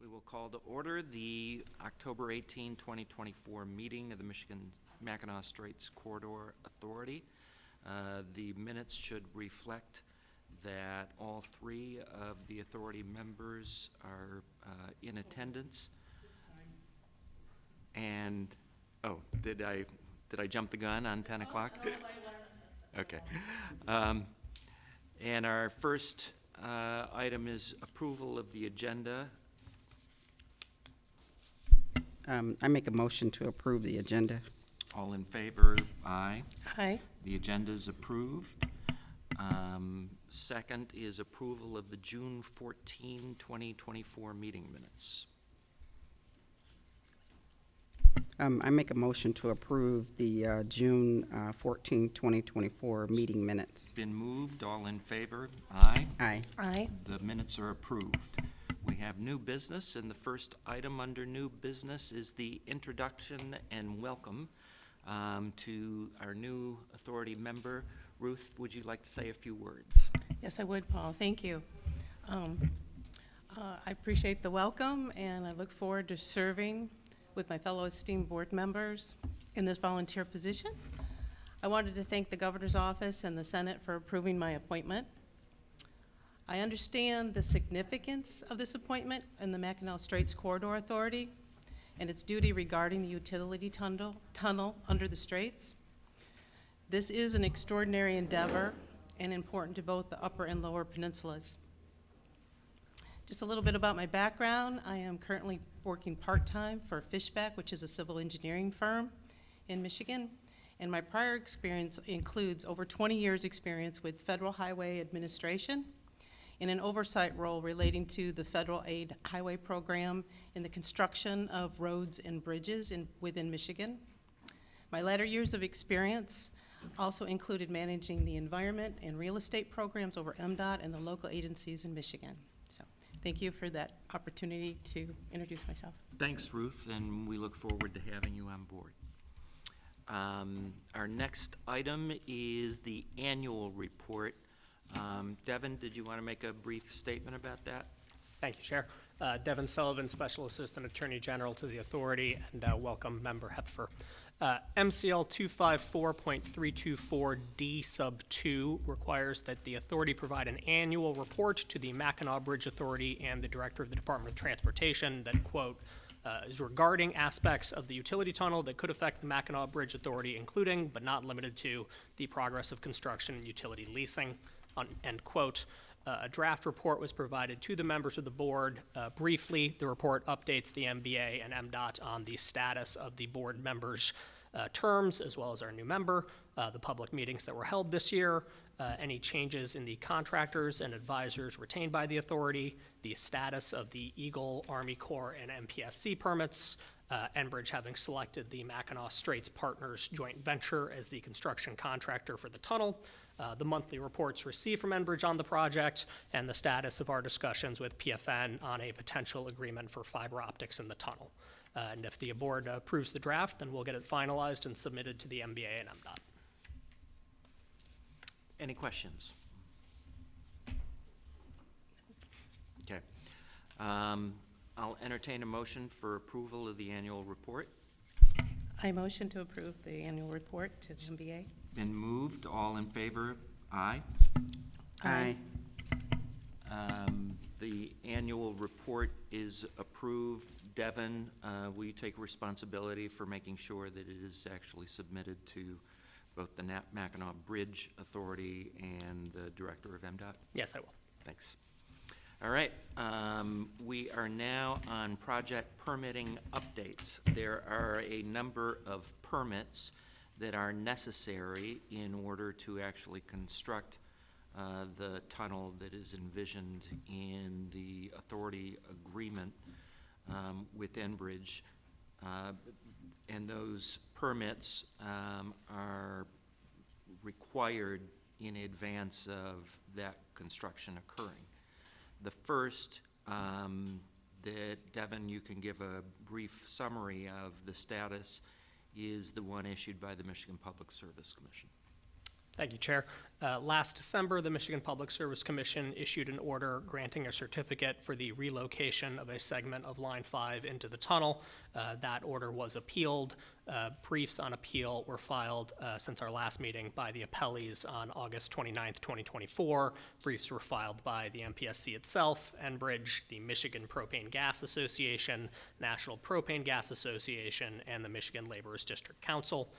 We will call to order the October 18, 2024 meeting of the Mackinac Straits Corridor Authority. The minutes should reflect that all three of the authority members are in attendance. And, oh, did I jump the gun on 10 o'clock? Okay. And our first item is approval of the agenda. I make a motion to approve the agenda. All in favor? Aye. Aye. The agenda is approved. Second is approval of the June 14, 2024 meeting minutes. I make a motion to approve the June 14, 2024 meeting minutes. Been moved. All in favor? Aye. Aye. Aye. The minutes are approved. We have new business, and the first item under new business is the introduction and welcome to our new authority member. Ruth, would you like to say a few words? Yes, I would, Paul. Thank you. I appreciate the welcome, and I look forward to serving with my fellow esteemed board members in this volunteer position. I wanted to thank the Governor's Office and the Senate for approving my appointment. I understand the significance of this appointment in the Mackinac Straits Corridor Authority and its duty regarding the utility tunnel under the Straits. This is an extraordinary endeavor and important to both the upper and lower peninsulas. Just a little bit about my background. I am currently working part-time for Fishback, which is a civil engineering firm in Michigan. And my prior experience includes over 20 years experience with Federal Highway Administration in an oversight role relating to the Federal Aid Highway Program in the construction of roads and bridges within Michigan. My latter years of experience also included managing the environment and real estate programs over MDOT and the local agencies in Michigan. So thank you for that opportunity to introduce myself. Thanks, Ruth, and we look forward to having you on board. Our next item is the annual report. Devin, did you want to make a brief statement about that? Thank you, Chair. Devin Sullivan, Special Assistant Attorney General to the Authority, and welcome Member Hepfer. MCL 254.324D sub 2 requires that the Authority provide an annual report to the Mackinac Bridge Authority and the Director of the Department of Transportation that, quote, is regarding aspects of the utility tunnel that could affect the Mackinac Bridge Authority, including, but not limited to, the progress of construction and utility leasing, end quote. A draft report was provided to the members of the board. Briefly, the report updates the MBA and MDOT on the status of the board members' terms, as well as our new member, the public meetings that were held this year, any changes in the contractors and advisors retained by the authority, the status of the EGLE, Army Corps, and MPSC permits, Enbridge having selected the Mackinac Straits Partners joint venture as the construction contractor for the tunnel, the monthly reports received from Enbridge on the project, and the status of our discussions with PFN on a potential agreement for fiber optics in the tunnel. And if the board approves the draft, then we'll get it finalized and submitted to the MBA and MDOT. Any questions? Okay. I'll entertain a motion for approval of the annual report. I motion to approve the annual report to the MBA. Been moved. All in favor? Aye. Aye. The annual report is approved. Devin, will you take responsibility for making sure that it is actually submitted to both the Mackinac Bridge Authority and the Director of MDOT? Yes, I will. Thanks. All right, we are now on project permitting updates. There are a number of permits that are necessary in order to actually construct the tunnel that is envisioned in the authority agreement with Enbridge. And those permits are required in advance of that construction occurring. The first that, Devin, you can give a brief summary of the status is the one issued by the Michigan Public Service Commission. Thank you, Chair. Last December, the Michigan Public Service Commission issued an order granting a certificate for the relocation of a segment of Line 5 into the tunnel. That order was appealed. Briefs on appeal were filed since our last meeting by the appellees on August 29th, 2024. Briefs were filed by the MPSC itself, Enbridge, the Michigan Propane Gas Association, National Propane Gas Association, and the Michigan Laborers District Council.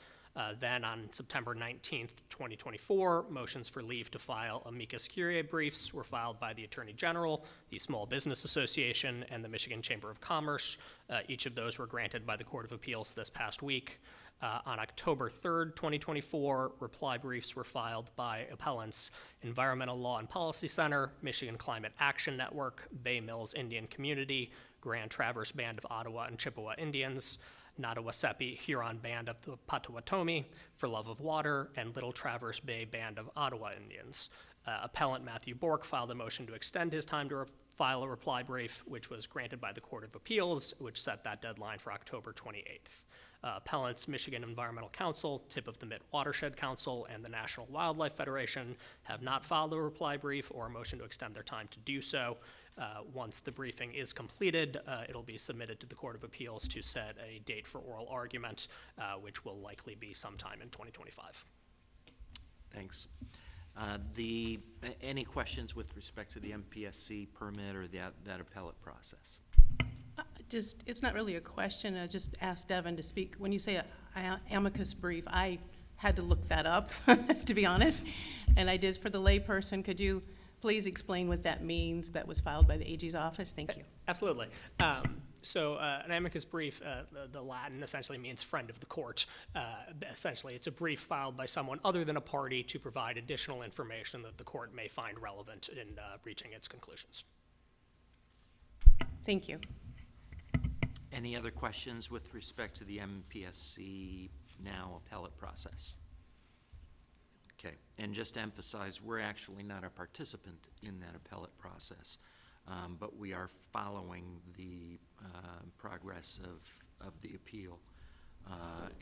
Then on September 19th, 2024, motions for leave to file amicus curiae briefs were filed by the Attorney General, the Small Business Association, and the Michigan Chamber of Commerce. Each of those were granted by the Court of Appeals this past week. On October 3rd, 2024, reply briefs were filed by appellants Environmental Law and Policy Center, Michigan Climate Action Network, Bay Mills Indian Community, Grand Traverse Band of Ottawa and Chippewa Indians, Nottawasepi Huron Band of the Potawatomi, For Love of Water, and Little Traverse Bay Band of Ottawa Indians. Appellant Matthew Bork filed a motion to extend his time to file a reply brief, which was granted by the Court of Appeals, which set that deadline for October 28th. Appellants Michigan Environmental Council, Tip of the Mid Watershed Council, and the National Wildlife Federation have not filed a reply brief or a motion to extend their time to do so. Once the briefing is completed, it'll be submitted to the Court of Appeals to set a date for oral argument, which will likely be sometime in 2025. Thanks. Any questions with respect to the MPSC permit or that appellate process? It's not really a question. I just asked Devin to speak. When you say amicus brief, I had to look that up, to be honest. And I did, for the layperson, could you please explain what that means that was filed by the AG's office? Thank you. Absolutely. So an amicus brief, the Latin essentially means friend of the court. Essentially, it's a brief filed by someone other than a party to provide additional information that the court may find relevant in reaching its conclusions. Thank you. Any other questions with respect to the MPSC now appellate process? Okay, and just to emphasize, we're actually not a participant in that appellate process, but we are following the progress of the appeal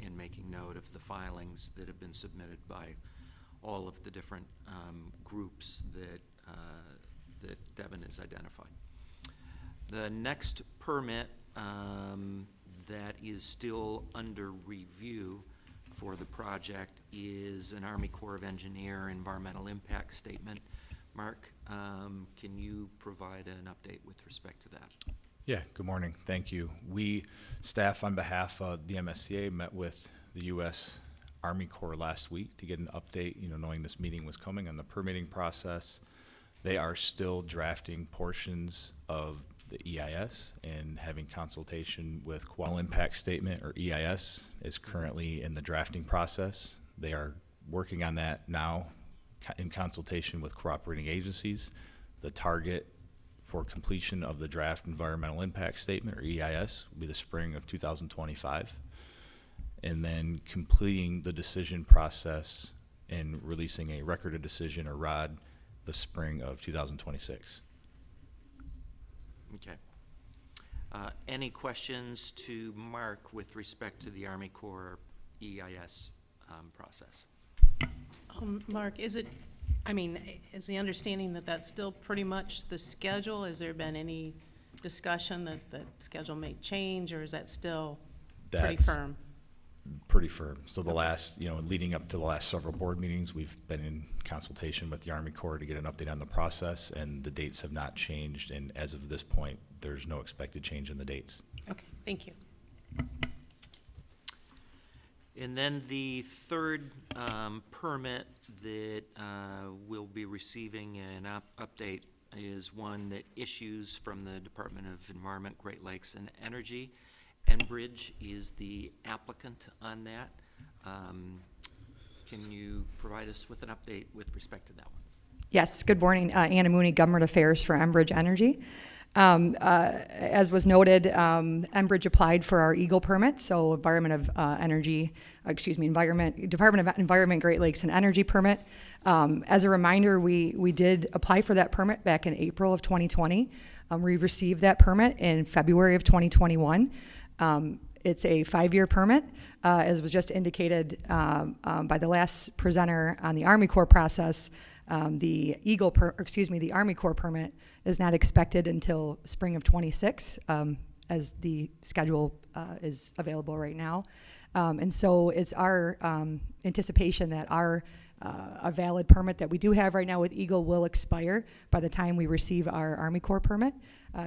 and making note of the filings that have been submitted by all of the different groups that Devin has identified. The next permit that is still under review for the project is an Army Corps of Engineer environmental impact statement. Mark, can you provide an update with respect to that? Yeah, good morning. Thank you. We, staff on behalf of the MSCA, met with the U.S. Army Corps last week to get an update, knowing this meeting was coming on the permitting process. They are still drafting portions of the EIS and having consultation with Environmental Impact Statement, or EIS, is currently in the drafting process. They are working on that now in consultation with cooperating agencies. The target for completion of the draft Environmental Impact Statement, or EIS, will be the spring of 2025. And then completing the decision process and releasing a record of decision, or ROD, the spring of 2026. Okay. Any questions to Mark with respect to the Army Corps EIS process? Mark, is the understanding that that's still pretty much the schedule? Has there been any discussion that the schedule may change, or is that still pretty firm? Pretty firm. So the last, leading up to the last several board meetings, we've been in consultation with the Army Corps to get an update on the process, and the dates have not changed. And as of this point, there's no expected change in the dates. Okay, thank you. And then the third permit that we'll be receiving an update is one that issues from the Department of Environment, Great Lakes, and Energy. Enbridge is the applicant on that. Can you provide us with an update with respect to that one? Yes, good morning. Anna Mooney, Government Affairs for Enbridge Energy. As was noted, Enbridge applied for our EGLE permit, so Department of Environment, Great Lakes, and Energy permit. As a reminder, we did apply for that permit back in April of 2020. We received that permit in February of 2021. It's a 5-year permit, as was just indicated by the last presenter on the Army Corps process. The the Army Corps permit is not expected until spring of 26, as the schedule is available right now. And so it's our anticipation that a valid permit that we do have right now with EGLE will expire by the time we receive our Army Corps permit.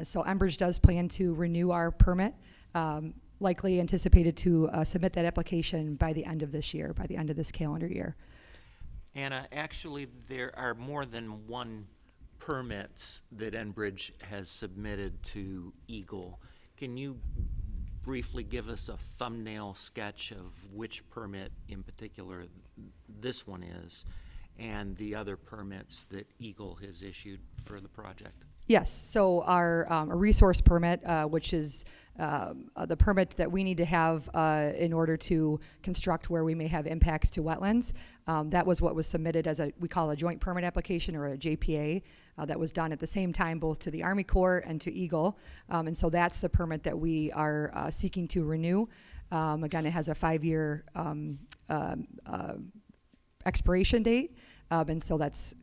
So Enbridge does plan to renew our permit, likely anticipated to submit that application by the end of this year, by the end of this calendar year. Anna, actually, there are more than one permits that Enbridge has submitted to EGLE. Can you briefly give us a thumbnail sketch of which permit in particular this one is, and the other permits that EGLE has issued for the project? Yes, so our a resource permit, which is the permit that we need to have in order to construct where we may have impacts to wetlands. That was what was submitted as we call a joint permit application, or a JPA, that was done at the same time both to the Army Corps and to EGLE. And so that's the permit that we are seeking to renew. Again, it has a 5-year expiration date. And so that's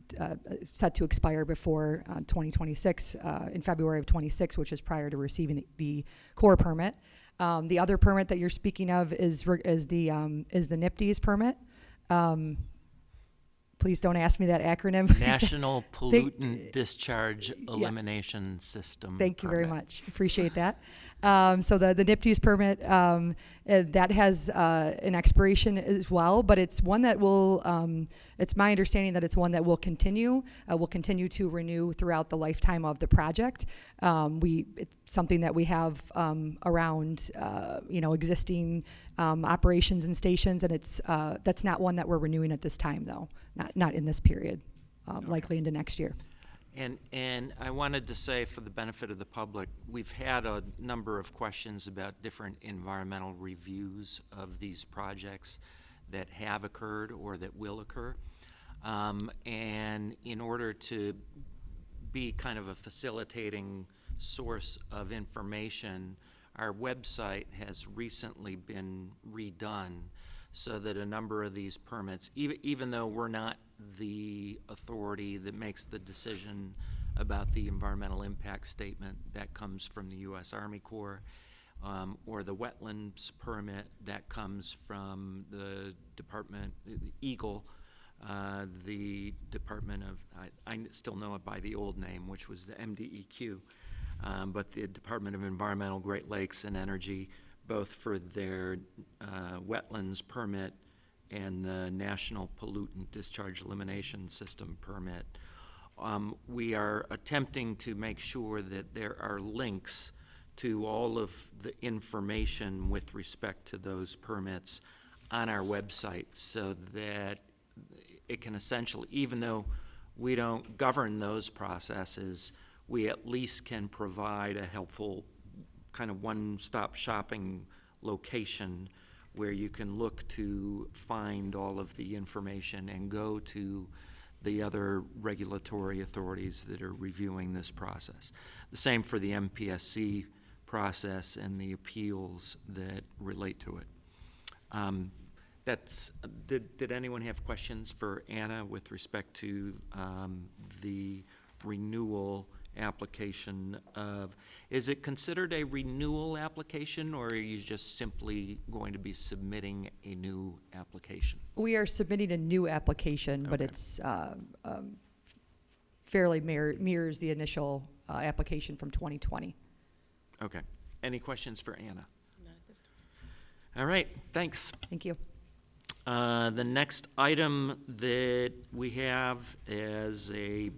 set to expire before 2026, in February of 26, which is prior to receiving the Corps permit. The other permit that you're speaking of is the NPDES permit. Please don't ask me that acronym. National Pollutant Discharge Elimination System. Thank you permit. very much. Appreciate that. So the NPDES permit, that has an expiration as well, but it's one that will, it's my understanding that it's one that will continue to renew throughout the lifetime of the project. It's something that we have around, existing operations and stations, and it's that's not one that we're renewing at this time, though. Not in this period, likely into next year. And I wanted to say, for the benefit of the public, we've had a number of questions about different environmental reviews of these projects that have occurred or that will occur. And in order to be kind of a facilitating source of information, our website has recently been redone so that a number of these permits, even though we're not the authority that makes the decision about the environmental impact statement, that comes from the U.S. Army Corps, or the wetlands permit that comes from the department, the EGLE, the Department of, I still know it by the old name, which was the MDEQ, but the Department of Environmental, Great Lakes, and Energy, both for their wetlands permit and the National Pollutant Discharge Elimination System permit. We are attempting to make sure that there are links to all of the information with respect to those permits on our website, so that it can essentially, even though we don't govern those processes, we at least can provide a helpful kind of one-stop shopping location where you can look to find all of the information and go to the other regulatory authorities that are reviewing this process. The same for the MPSC process and the appeals that relate to it. Did anyone have questions for Anna with respect to the renewal application of, is it considered a renewal application, or are you just simply going to be submitting a new application? We are submitting a new application, but Okay. it's fairly mirrors the initial application from 2020. Okay. Any questions for Anna? All right, thanks. Thank you. The next item that we have as a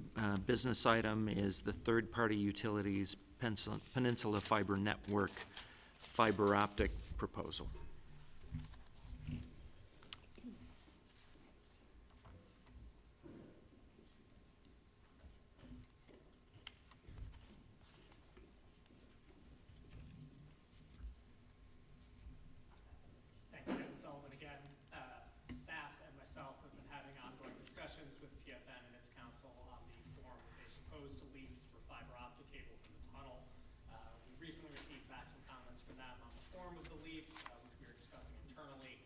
business item is the third-party utilities Peninsula Fiber Network fiber optic proposal. Thank you, Devin Sullivan again. Staff and myself have been having ongoing discussions with PFN and its council on the form that they propose to lease for fiber optic cables in the tunnel. We recently received back some comments for them on the form of the lease, which we are discussing internally.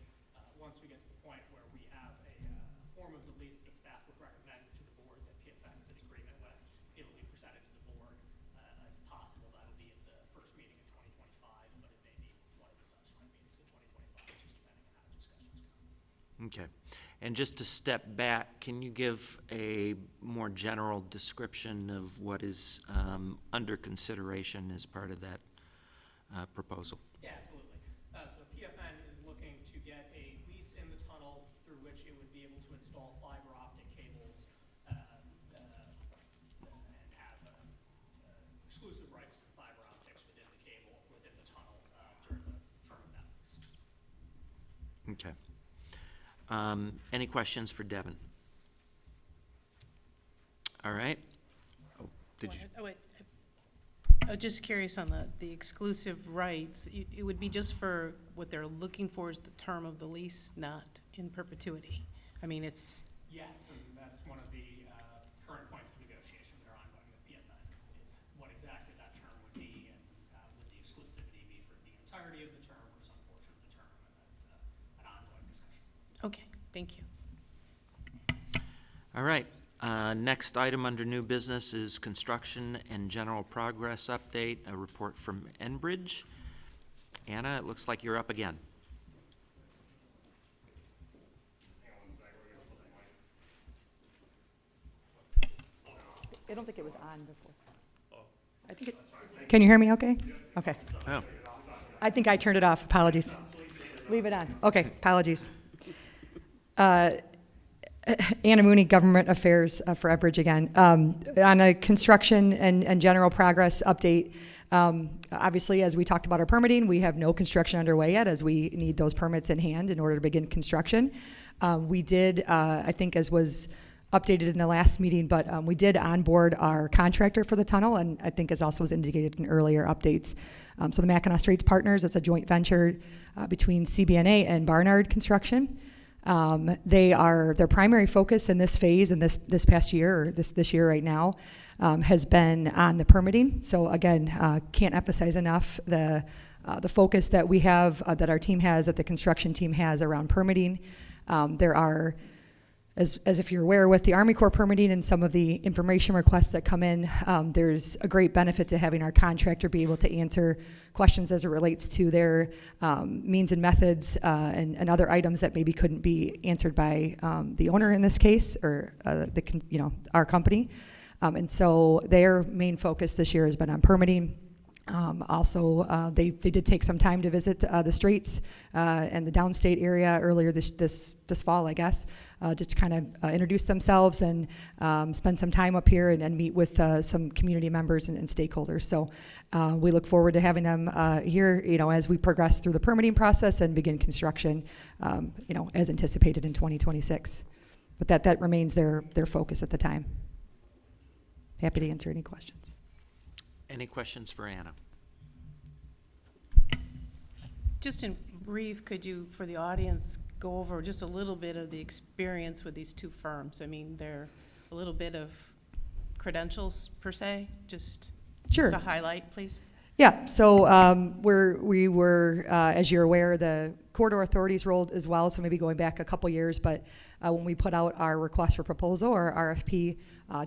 Once we get to the point where we have a form of the lease that staff would recommend to the board that PFN is in agreement with, it'll be presented to the board. It's possible that'll be at the first meeting in 2025, but it may be one of the subsequent meetings in 2025, just depending on how discussions go. Okay. And just to step back, can you give a more general description of what is under consideration as part of that proposal? Yeah, absolutely. So PFN is looking to get a lease in the tunnel through which it would be able to install fiber optic cables and have exclusive rights to fiber optics within the cable, within the tunnel during the term of that lease. Okay. Any questions for Devin? All right. Oh, did you? Oh, wait. I was just curious on the exclusive rights. It would be just for what they're looking for is the term of the lease, not in perpetuity. I mean, it's, Yes, and that's one of the current points of negotiation that are ongoing with PFN is what exactly that term would be, and would the exclusivity be for the entirety of the term or some portion of the term, and that's an ongoing discussion. okay, thank you. All right. Next item under new business is construction and general progress update, a report from Enbridge. Anna, it looks like you're up again. I don't think it was on before. I think it, can you hear me okay? Okay. Oh, I think I turned it off. Apologies. Leave it on. Okay, apologies. Anna Mooney, Government Affairs for Enbridge again. On a construction and general progress update, obviously, as we talked about our permitting, we have no construction underway yet as we need those permits in hand in order to begin construction. We did, I think as was updated in the last meeting, but we did onboard our contractor for the tunnel, and I think as also was indicated in earlier updates. So the Mackinac Straits Partners, it's a joint venture between CBNA and Barnard Construction. Their primary focus in this phase and this past year, or this year right now, has been on the permitting. So again, can't emphasize enough the focus that we have, that our team has, that the construction team has around permitting. There are, as if you're aware, with the Army Corps permitting and some of the information requests that come in, there's a great benefit to having our contractor be able to answer questions as it relates to their means and methods and other items that maybe couldn't be answered by the owner in this case, or our company. And so their main focus this year has been on permitting. Also, they did take some time to visit the Straits and the downstate area earlier this fall, I guess, just to kind of introduce themselves and spend some time up here and meet with some community members and stakeholders. So we look forward to having them here, as we progress through the permitting process and begin construction, as anticipated in 2026. But that remains their focus at the time. Happy to answer any questions. any questions for Anna? Just in brief, could you, for the audience, go over just a little bit of the experience with these two firms? I mean, they're a little bit of credentials per se, just Sure. to highlight, please. Yeah, so we were, as you're aware, the corridor authorities rolled as well, so maybe going back a couple years, but when we put out our request for proposal, or RFP,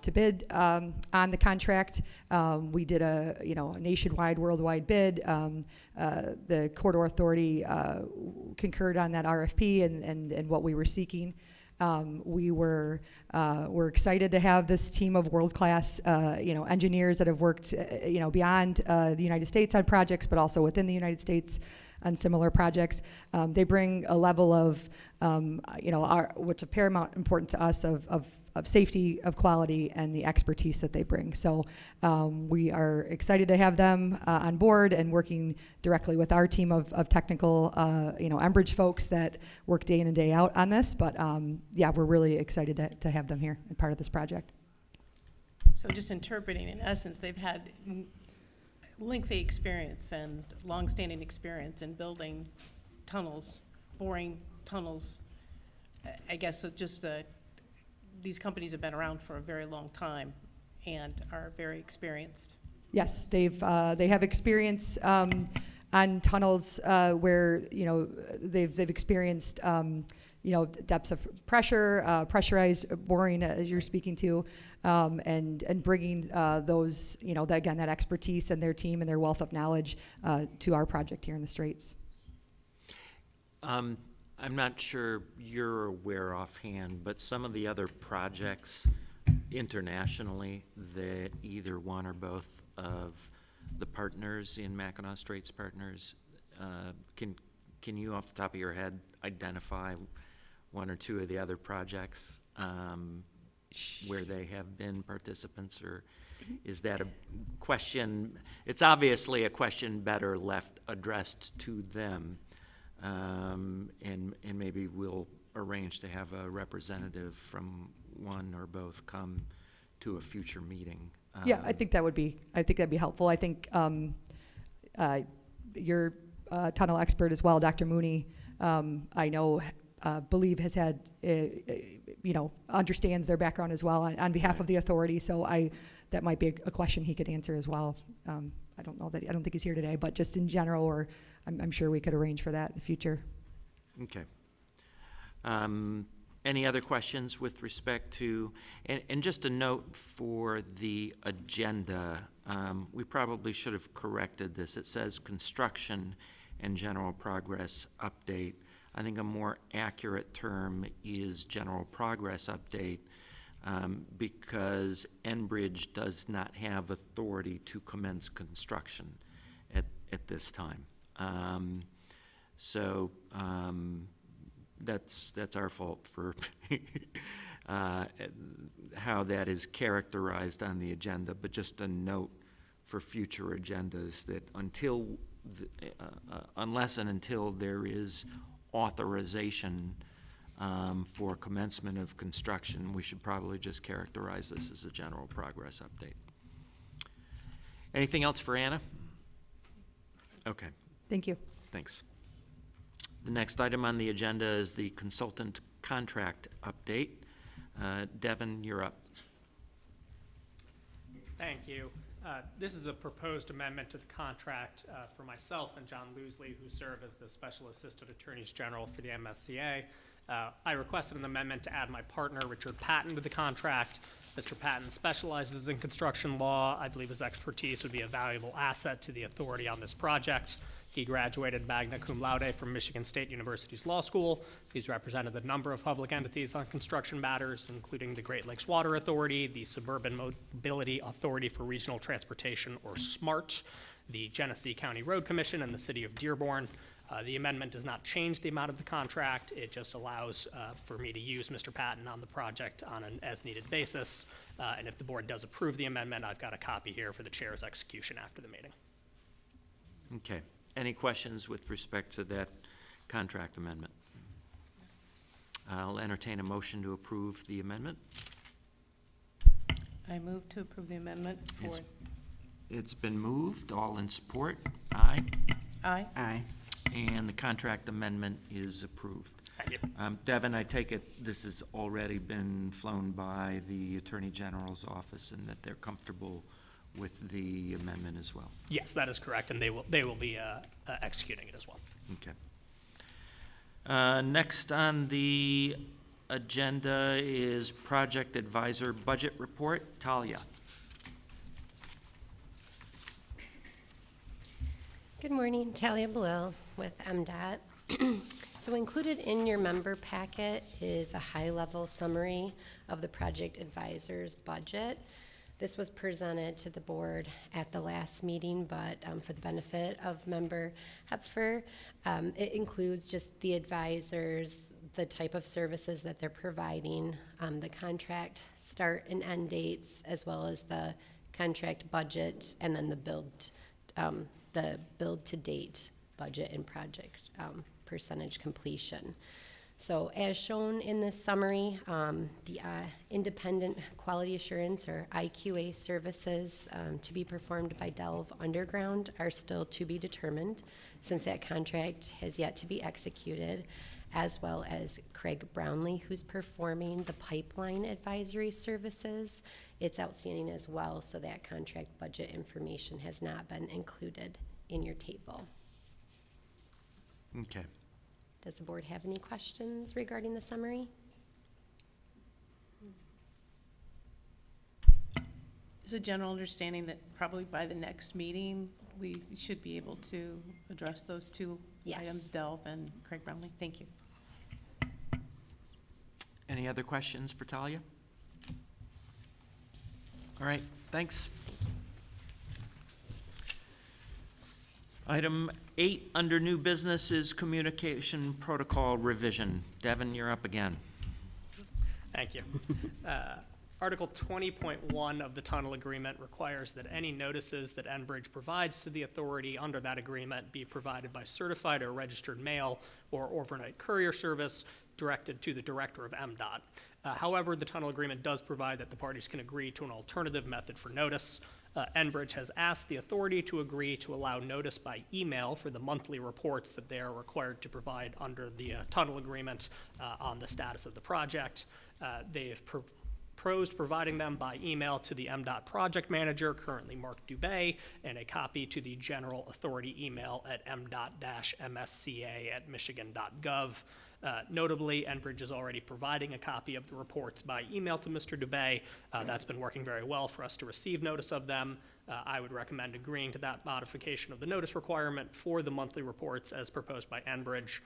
to bid on the contract, we did a nationwide, worldwide bid. The corridor authority concurred on that RFP and what we were seeking. We're excited to have this team of world-class, engineers that have worked, beyond the United States on projects, but also within the United States on similar projects. They bring a level of, what's of paramount importance to us of safety, of quality, and the expertise that they bring. So we are excited to have them on board and working directly with our team of technical, Enbridge folks that work day in and day out on this. But yeah, we're really excited to have them here and part of this project. So just interpreting, in essence, they've had lengthy experience and longstanding experience in building tunnels, boring tunnels. I guess just these companies have been around for a very long time and are very experienced. Yes, they have experience on tunnels where, you know, they've experienced, you know, depths of pressure, pressurized boring, as you're speaking to, and bringing those, you know, again, that expertise and their team and their wealth of knowledge to our project here in the Straits. I'm not sure you're aware offhand, but some of the other projects internationally that either one or both of the partners in Mackinac Straits partners, can you off the top of your head identify one or two of the other projects where they have been participants, or is that a question? It's obviously a question better left addressed to them, and maybe we'll arrange to have a representative from one or both come to a future meeting. Yeah, I think that'd be helpful. I think your tunnel expert as well, Dr. Mooney, I know, believe has had, you know, understands their background as well on behalf of the authority. So that might be a question he could answer as well. I don't think he's here today, but just in general, or I'm sure we could arrange for that in the future. Okay. Any other questions with respect to, and just a note for the agenda, we probably should have corrected this. It says construction and general progress update. I think a more accurate term is general progress update, because Enbridge does not have authority to commence construction at this time. That's our fault for how that is characterized on the agenda, but just a note for future agendas that unless and until there is authorization for commencement of construction, we should probably just characterize this as a general progress update. Anything else for Anna? Okay. Thank you. Thanks. The next item on the agenda is the consultant contract update. Devin, you're up. Thank you. This is a proposed amendment to the contract for myself and John Loosley, who serve as the Special Assistant Attorneys General for the MSCA. I requested an amendment to add my partner, Richard Patton, to the contract. Mr. Patton specializes in construction law. I believe his expertise would be a valuable asset to the authority on this project. He graduated magna cum laude from Michigan State University's Law School. He's represented a number of public entities on construction matters, including the Great Lakes Water Authority, the Suburban Mobility Authority for Regional Transportation, or SMART, the Genesee County Road Commission, and the City of Dearborn. The amendment does not change the amount of the contract. It just allows for me to use Mr. Patton on the project on an as-needed basis. And if the board does approve the amendment, I've got a copy here for the chair's execution after the meeting. Okay. Any questions with respect to that contract amendment? I'll entertain a motion to approve the amendment. I move to approve the amendment for. It's been moved. All in support? Aye. Aye. Aye. And the contract amendment is approved. Thank you. Devin, I take it this has already been flown by the Attorney General's office and that they're comfortable with the amendment as well? Yes, that is correct, and they will be executing it as well. Okay. Next on the agenda is Project Advisor Budget Report. Talia. Good morning, Talia Belil with MDOT. So included in your member packet is a high-level summary of the project advisor's budget. This was presented to the board at the last meeting, but for the benefit of Member Hepfer, it includes just the advisors, the type of services that they're providing, the contract start and end dates, as well as the contract budget, and then the build to date budget and project percentage completion. So as shown in this summary, the independent quality assurance, or IQA services to be performed by Delve Underground are still to be determined, since that contract has yet to be executed, as well as Craig Brownlee, who's performing the pipeline advisory services. It's outstanding as well, so that contract budget information has not been included in your table. Okay. Does the board have any questions regarding the summary? Is a general understanding that probably by the next meeting, we should be able to address those two Yes. items, Delph and Craig Brownlee? Thank you. Any other questions for Talia? All right, thanks. Item 8 under new business is communication protocol revision. Devin, you're up again. Thank you. Article 20.1 of the tunnel agreement requires that any notices that Enbridge provides to the authority under that agreement be provided by certified or registered mail or overnight courier service directed to the director of MDOT. However, the tunnel agreement does provide that the parties can agree to an alternative method for notice. Enbridge has asked the authority to agree to allow notice by email for the monthly reports that they are required to provide under the tunnel agreement on the status of the project. They have proposed providing them by email to the MDOT project manager, currently Mark Dubay, and a copy to the general authority email at mdot-msca@michigan.gov. Notably, Enbridge is already providing a copy of the reports by email to Mr. Dubay. That's been working very well for us to receive notice of them. I would recommend agreeing to that modification of the notice requirement for the monthly reports as proposed by Enbridge.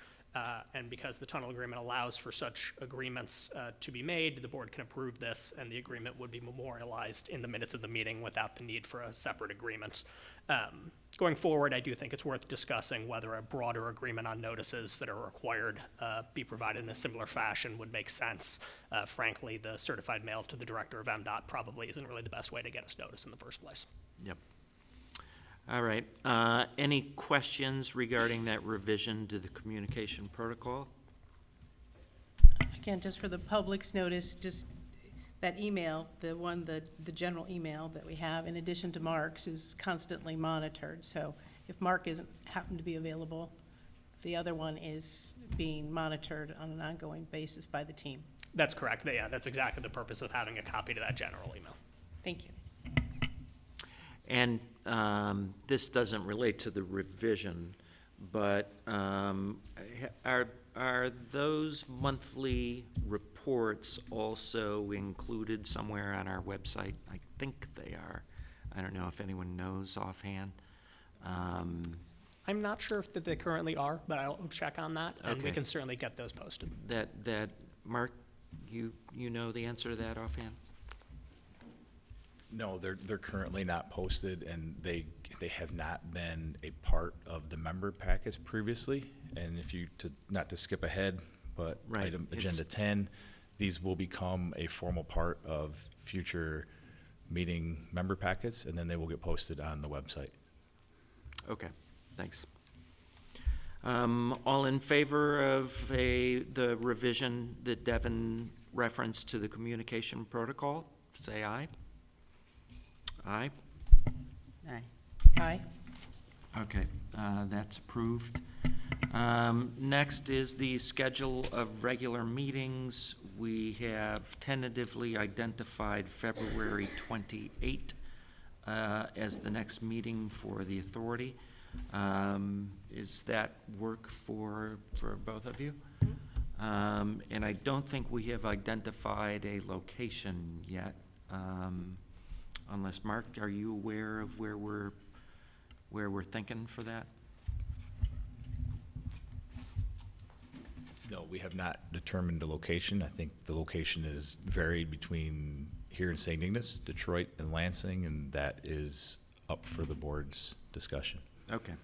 And because the tunnel agreement allows for such agreements to be made, the board can approve this, and the agreement would be memorialized in the minutes of the meeting without the need for a separate agreement. Going forward, I do think it's worth discussing whether a broader agreement on notices that are required be provided in a similar fashion would make sense. Frankly, the certified mail to the director of MDOT probably isn't really the best way to get us notice in the first place. Yep. All right. Any questions regarding that revision to the communication protocol? Again, just for the public's notice, just that email, the general email that we have, in addition to Mark's, is constantly monitored. So if Mark isn't happen to be available, the other one is being monitored on an ongoing basis by the team. That's correct. Yeah, that's exactly the purpose of having a copy to that general email. Thank you. And this doesn't relate to the revision, but are those monthly reports also included somewhere on our website? I think they are. I don't know if anyone knows offhand. I'm not sure if that they currently are, but I'll check on that, and we Okay. can certainly get those posted. That Mark, you know the answer to that offhand? No, they're currently not posted, and they have not been a part of the member packets previously. And if you, not to skip ahead, but Right, item it's- agenda 10, these will become a formal part of future meeting member packets, and then they will get posted on the website. Okay, thanks. All in favor of the revision that Devin referenced to the communication protocol, say aye. Aye. Aye. Aye. Okay, that's approved. Next is the schedule of regular meetings. We have tentatively identified February 28 as the next meeting for the authority. Is that work for both of you? And I don't think we have identified a location yet. Unless, Mark, are you aware of where we're thinking for that? No, we have not determined the location. I think the location is varied between here in St. Ignace, Detroit, and Lansing, and that is up for the board's discussion. Okay.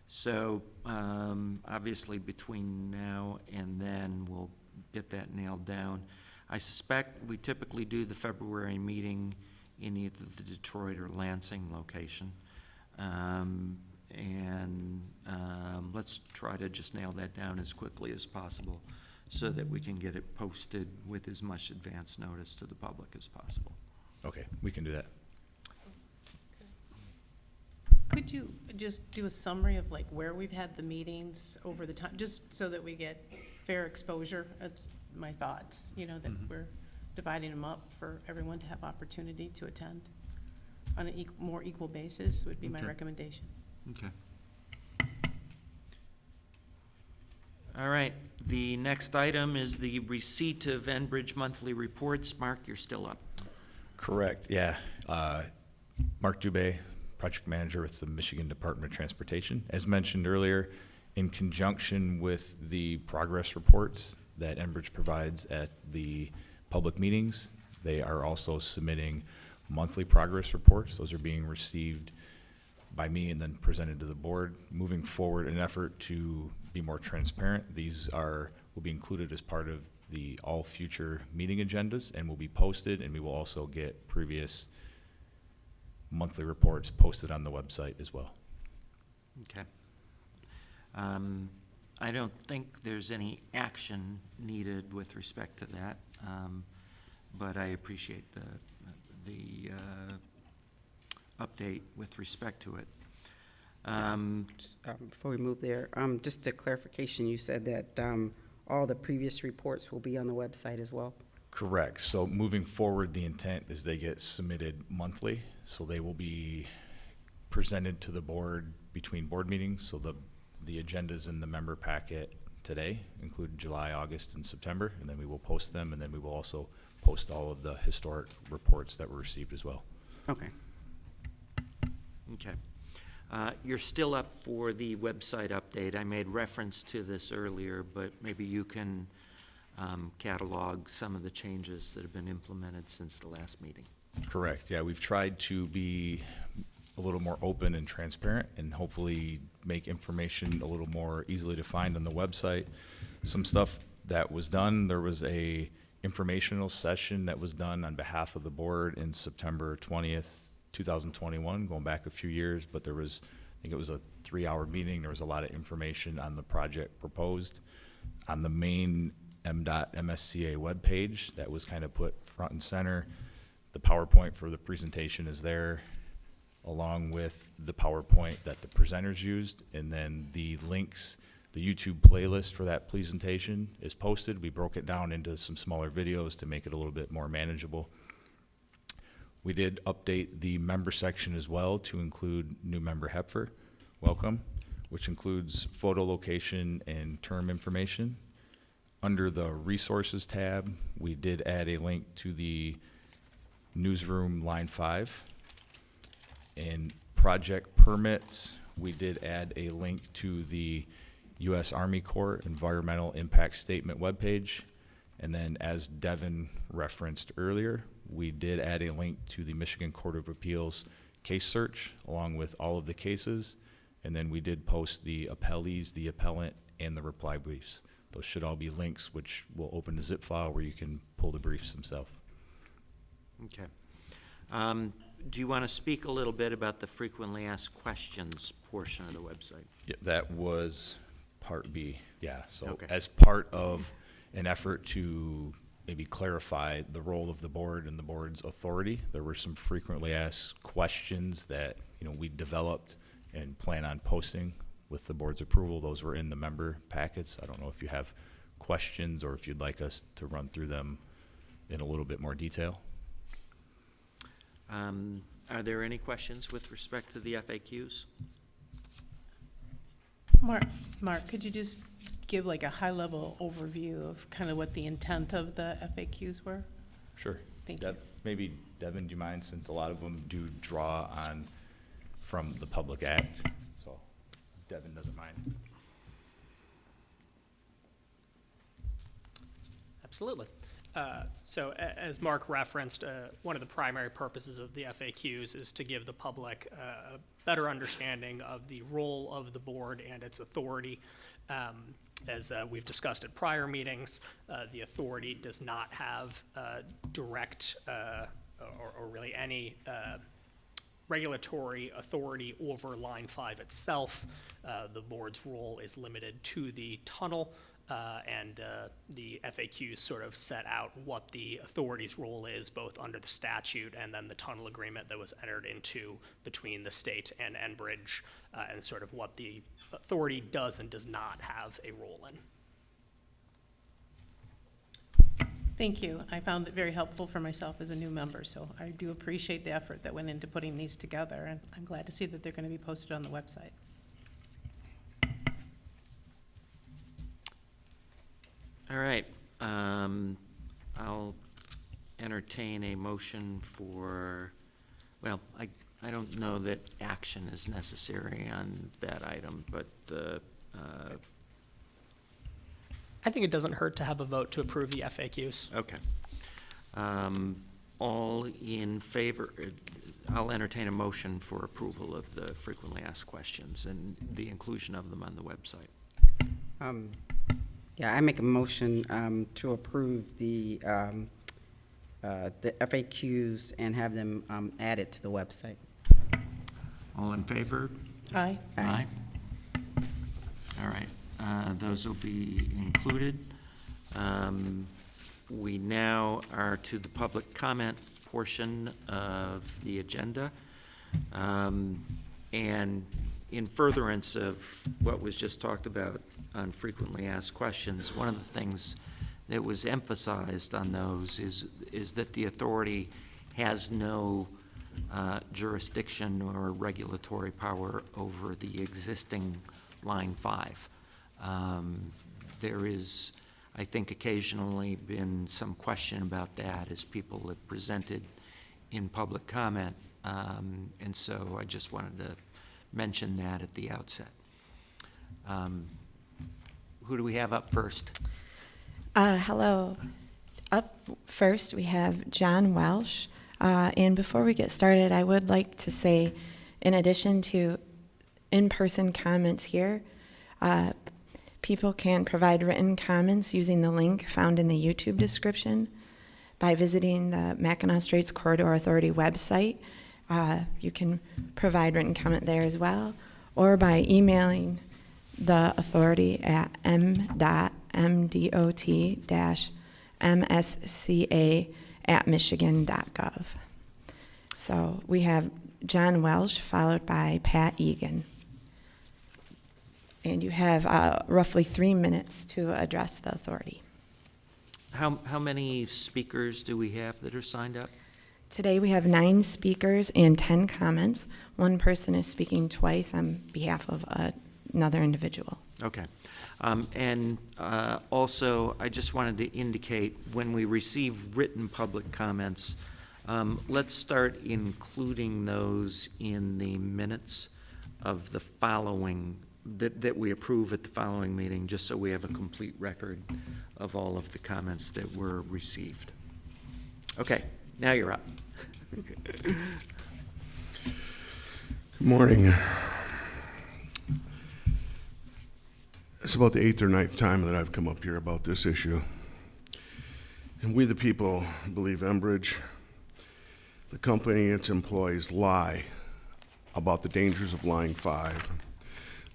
So, obviously, between now and then, we'll get that nailed down. I suspect we typically do the February meeting in either the Detroit or Lansing location. Let's try to just nail that down as quickly as possible so that we can get it posted with as much advance notice to the public as possible. Okay, we can do that. Could you just do a summary of like where we've had the meetings over the time, just so that we get fair exposure? That's my thoughts, that we're dividing them up for everyone to have opportunity to attend on a more equal basis would be my Okay. recommendation. Okay. All right, the next item is the receipt of Enbridge monthly reports. Mark, you're still up. Correct, yeah. Mark Dubay, project manager with the Michigan Department of Transportation. As mentioned earlier, in conjunction with the progress reports that Enbridge provides at the public meetings, they are also submitting monthly progress reports. Those are being received by me and then presented to the board. Moving forward, in an effort to be more transparent, these will be included as part of all future meeting agendas and will be posted, and we will also get previous monthly reports posted on the website as well. Okay. I don't think there's any action needed with respect to that, but I appreciate the update with respect to it. Before we move there, just a clarification, you said that all the previous reports will be on the website as well? Correct. So moving forward, the intent is they get submitted monthly. So they will be presented to the board between board meetings. So the agendas in the member packet today include July, August, and September, and then we will post them, and then we will also post all of the historic reports that were received as well. Okay. Okay. You're still up for the website update. I made reference to this earlier, but maybe you can catalog some of the changes that have been implemented since the last meeting. Correct. Yeah, we've tried to be a little more open and transparent and hopefully make information a little more easily to find on the website. Some stuff that was done, there was a informational session that was done on behalf of the board in September 20th, 2021, going back a few years, but there was, I think it was a 3-hour meeting. There was a lot of information on the project proposed. On the main MDOT MSCA webpage, that was kind of put front and center. The PowerPoint for the presentation is there, along with the PowerPoint that the presenters used, and then the links, the YouTube playlist for that presentation is posted. We broke it down into some smaller videos to make it a little bit more manageable. We did update the member section as well to include new member Hepfer, welcome, which includes photo location and term information. Under the resources tab, we did add a link to the newsroom line 5. In project permits, we did add a link to the U.S. Army Corps Environmental Impact Statement webpage. And then, as Devin referenced earlier, we did add a link to the Michigan Court of Appeals case search along with all of the cases. And then we did post the appellees, the appellant, and the reply briefs. Those should all be links which will open a zip file where you can pull the briefs themselves. Okay. Do you want to speak a little bit about the frequently asked questions portion of the website? Yeah, that was part B, yeah. So Okay. as part of an effort to maybe clarify the role of the board and the board's authority, there were some frequently asked questions that we developed and plan on posting with the board's approval. Those were in the member packets. I don't know if you have questions or if you'd like us to run through them in a little bit more detail. Are there any questions with respect to the FAQs? Mark, could you just give like a high-level overview of kind of what the intent of the FAQs were? Sure. Thank you. Maybe Devin, do you mind, since a lot of them do draw on from the Public Act? So Devin doesn't mind. Absolutely. So as Mark referenced, one of the primary purposes of the FAQs is to give the public a better understanding of the role of the board and its authority. As we've discussed at prior meetings, the authority does not have direct or really any regulatory authority over Line 5 itself. The board's role is limited to the tunnel. And the FAQs sort of set out what the authority's role is, both under the statute and then the tunnel agreement that was entered into between the state and Enbridge, and sort of what the authority does and does not have a role in. Thank you. I found it very helpful for myself as a new member, so I do appreciate the effort that went into putting these together, and I'm glad to see that they're going to be posted on the website. All right, I'll entertain a motion for, well, I don't know that action is necessary on that item, but, I think it doesn't hurt to have a vote to approve the FAQs. okay. All in favor, I'll entertain a motion for approval of the frequently asked questions and the inclusion of them on the website. Yeah, I make a motion to approve the FAQs and have them added to the website. All in favor? Aye. Aye. All right, those will be included. We now are to the public comment portion of the agenda. And in furtherance of what was just talked about on frequently asked questions, one of the things that was emphasized on those is that the authority has no jurisdiction or regulatory power over the existing Line 5. There is, I think, occasionally been some question about that as people have presented in public comment. And so I just wanted to mention that at the outset. Who do we have up first? Hello. Up first, we have John Welsh. And before we get started, I would like to say, in addition to in-person comments here, people can provide written comments using the link found in the YouTube description by visiting the Mackinac Straits Corridor Authority website. You can provide written comment there as well, or by emailing the authority at m.mdot-msca@michigan.gov. So we have John Welsh followed by Pat Egan. And you have roughly 3 minutes to address the authority. How many speakers do we have that are signed up? Today we have 9 speakers and 10 comments. One person is speaking twice on behalf of another individual. Okay. And also, I just wanted to indicate, when we receive written public comments, let's start including those in the minutes of the following, that we approve at the following meeting, just so we have a complete record of all of the comments that were received. Okay, now you're up. Good morning. It's about the 8th or 9th time that I've come up here about this issue. And we the people believe Enbridge, the company, its employees lie about the dangers of Line 5.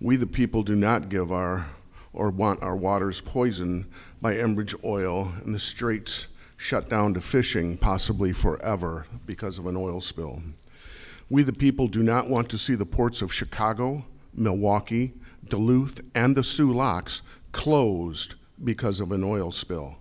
We the people do not give or want our waters poisoned by Enbridge oil and the straits shut down to fishing, possibly forever, because of an oil spill. We the people do not want to see the ports of Chicago, Milwaukee, Duluth, and the Sioux Locks closed because of an oil spill.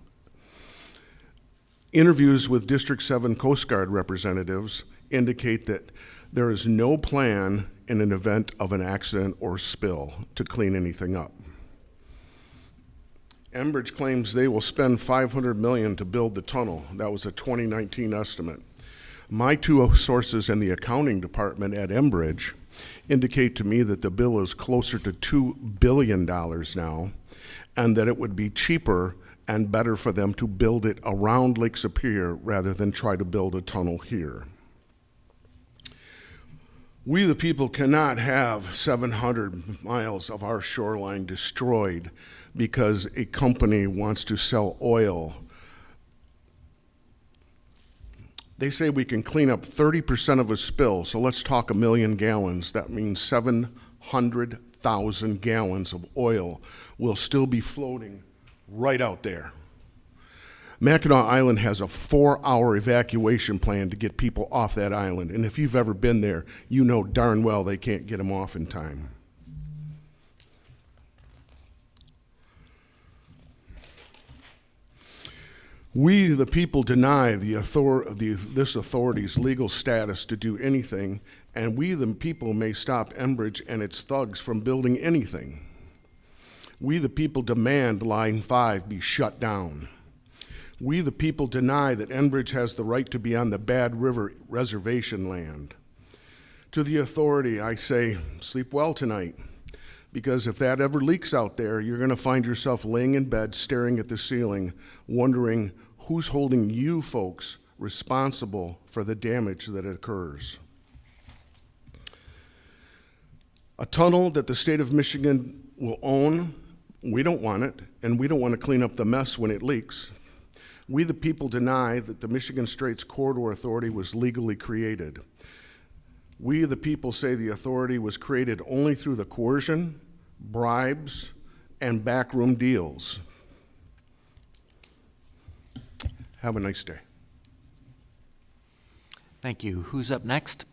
Interviews with District 7 Coast Guard representatives indicate that there is no plan in an event of an accident or spill to clean anything up. Enbridge claims they will spend $500 million to build the tunnel. That was a 2019 estimate. My 2 sources in the accounting department at Enbridge indicate to me that the bill is closer to $2 billion now, and that it would be cheaper and better for them to build it around Lake Superior rather than try to build a tunnel here. We the people cannot have 700 miles of our shoreline destroyed because a company wants to sell oil. They say we can clean up 30% of a spill, so let's talk 1 million gallons. That means 700,000 gallons of oil will still be floating right out there. Mackinac Island has a 4-hour evacuation plan to get people off that island, and if you've ever been there, you know darn well they can't get them off in time. We, the people, deny this authority's legal status to do anything, and we, the people, may stop Enbridge and its thugs from building anything. We the people demand Line 5 be shut down. We the people deny that Enbridge has the right to be on the Bad River reservation land. To the authority, I say, sleep well tonight, because if that ever leaks out there, you're going to find yourself laying in bed staring at the ceiling, wondering who's holding you folks responsible for the damage that occurs. A tunnel that the state of Michigan will own, we don't want it, and we don't want to clean up the mess when it leaks. We the people deny that the Michigan Straits Corridor Authority was legally created. We the people say the authority was created only through the coercion, bribes, and backroom deals. Have a nice day. Thank you. Who's up next?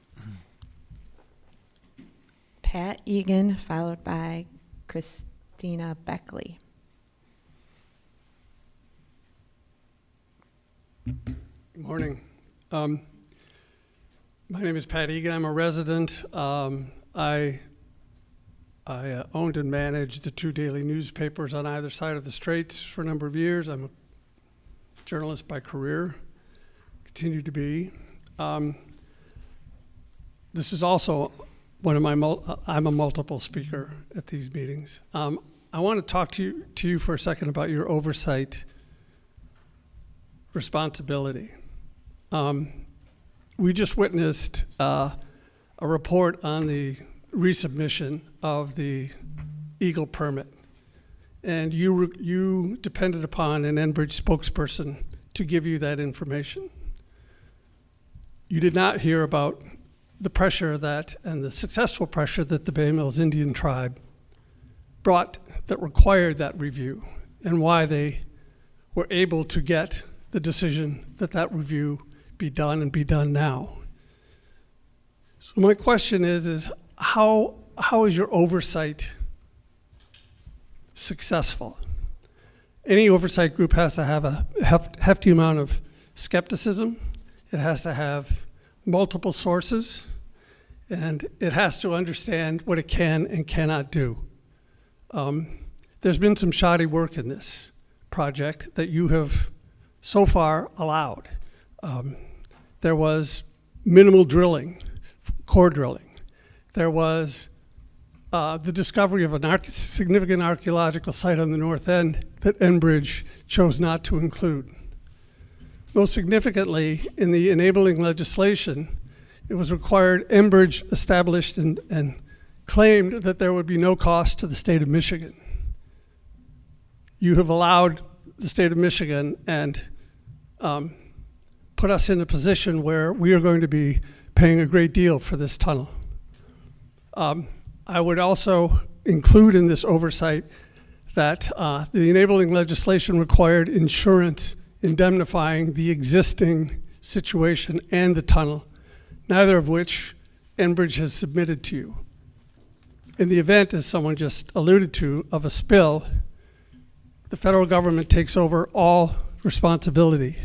Pat Egan, followed by Christina Beckley. Good morning. My name is Pat Egan. I'm a resident. I owned and managed the two daily newspapers on either side of the Straits for a number of years. I'm a journalist by career, continue to be. This is also one of my, I'm a multiple speaker at these meetings. I want to talk to you for a second about your oversight responsibility. We just witnessed a report on the resubmission of the EGLE permit, and you depended upon an Enbridge spokesperson to give you that information. You did not hear about the pressure that, and the successful pressure that the Bay Mills Indian tribe brought that required that review, and why they were able to get the decision that that review be done and be done now. So my question is how is your oversight successful? Any oversight group has to have a hefty amount of skepticism. It has to have multiple sources, and it has to understand what it can and cannot do. There's been some shoddy work in this project that you have so far allowed. There was minimal drilling, core drilling. There was the discovery of a significant archaeological site on the north end that Enbridge chose not to include. Most significantly, in the enabling legislation, it was required, Enbridge established and claimed that there would be no cost to the state of Michigan. You have allowed the state of Michigan and put us in a position where we are going to be paying a great deal for this tunnel. I would also include in this oversight that the enabling legislation required insurance indemnifying the existing situation and the tunnel, neither of which Enbridge has submitted to you. In the event, as someone just alluded to, of a spill, the federal government takes over all responsibility,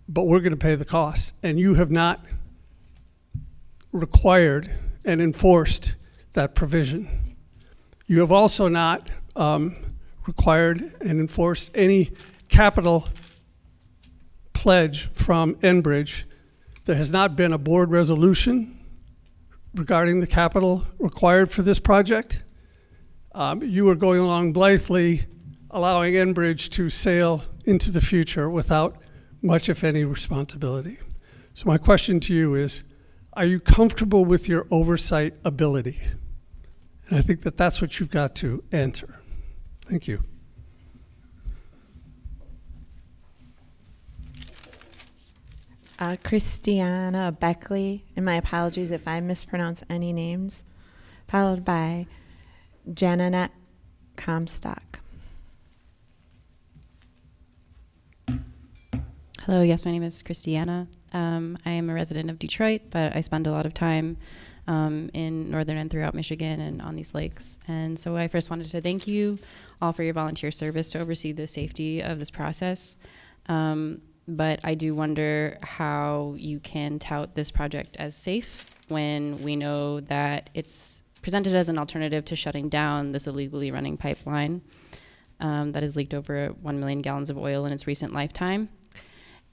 but we're going to pay the cost. And you have not required and enforced that provision. You have also not required and enforced any capital pledge from Enbridge. There has not been a board resolution regarding the capital required for this project. You are going along blithely, allowing Enbridge to sail into the future without much, if any, responsibility. So my question to you is, are you comfortable with your oversight ability? And I think that that's what you've got to answer. Thank you. Christiana Beckley, and my apologies if I mispronounce any names, followed by Janet Comstock. Hello, yes, my name is Christiana. I am a resident of Detroit, but I spend a lot of time in northern and throughout Michigan and on these lakes. And so I first wanted to thank you all for your volunteer service to oversee the safety of this process. But I do wonder how you can tout this project as safe when we know that it's presented as an alternative to shutting down this illegally running pipeline that has leaked over 1 million gallons of oil in its recent lifetime.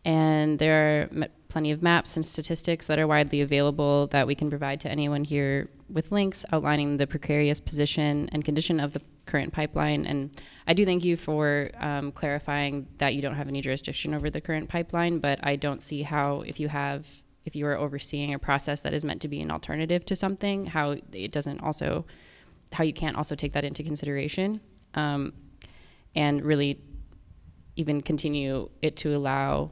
And there are plenty of maps and statistics that are widely available that we can provide to anyone here with links outlining the precarious position and condition of the current pipeline. And I do thank you for clarifying that you don't have any jurisdiction over the current pipeline, but I don't see how, if you are overseeing a process that is meant to be an alternative to something, how you can't also take that into consideration, and really even continue to allow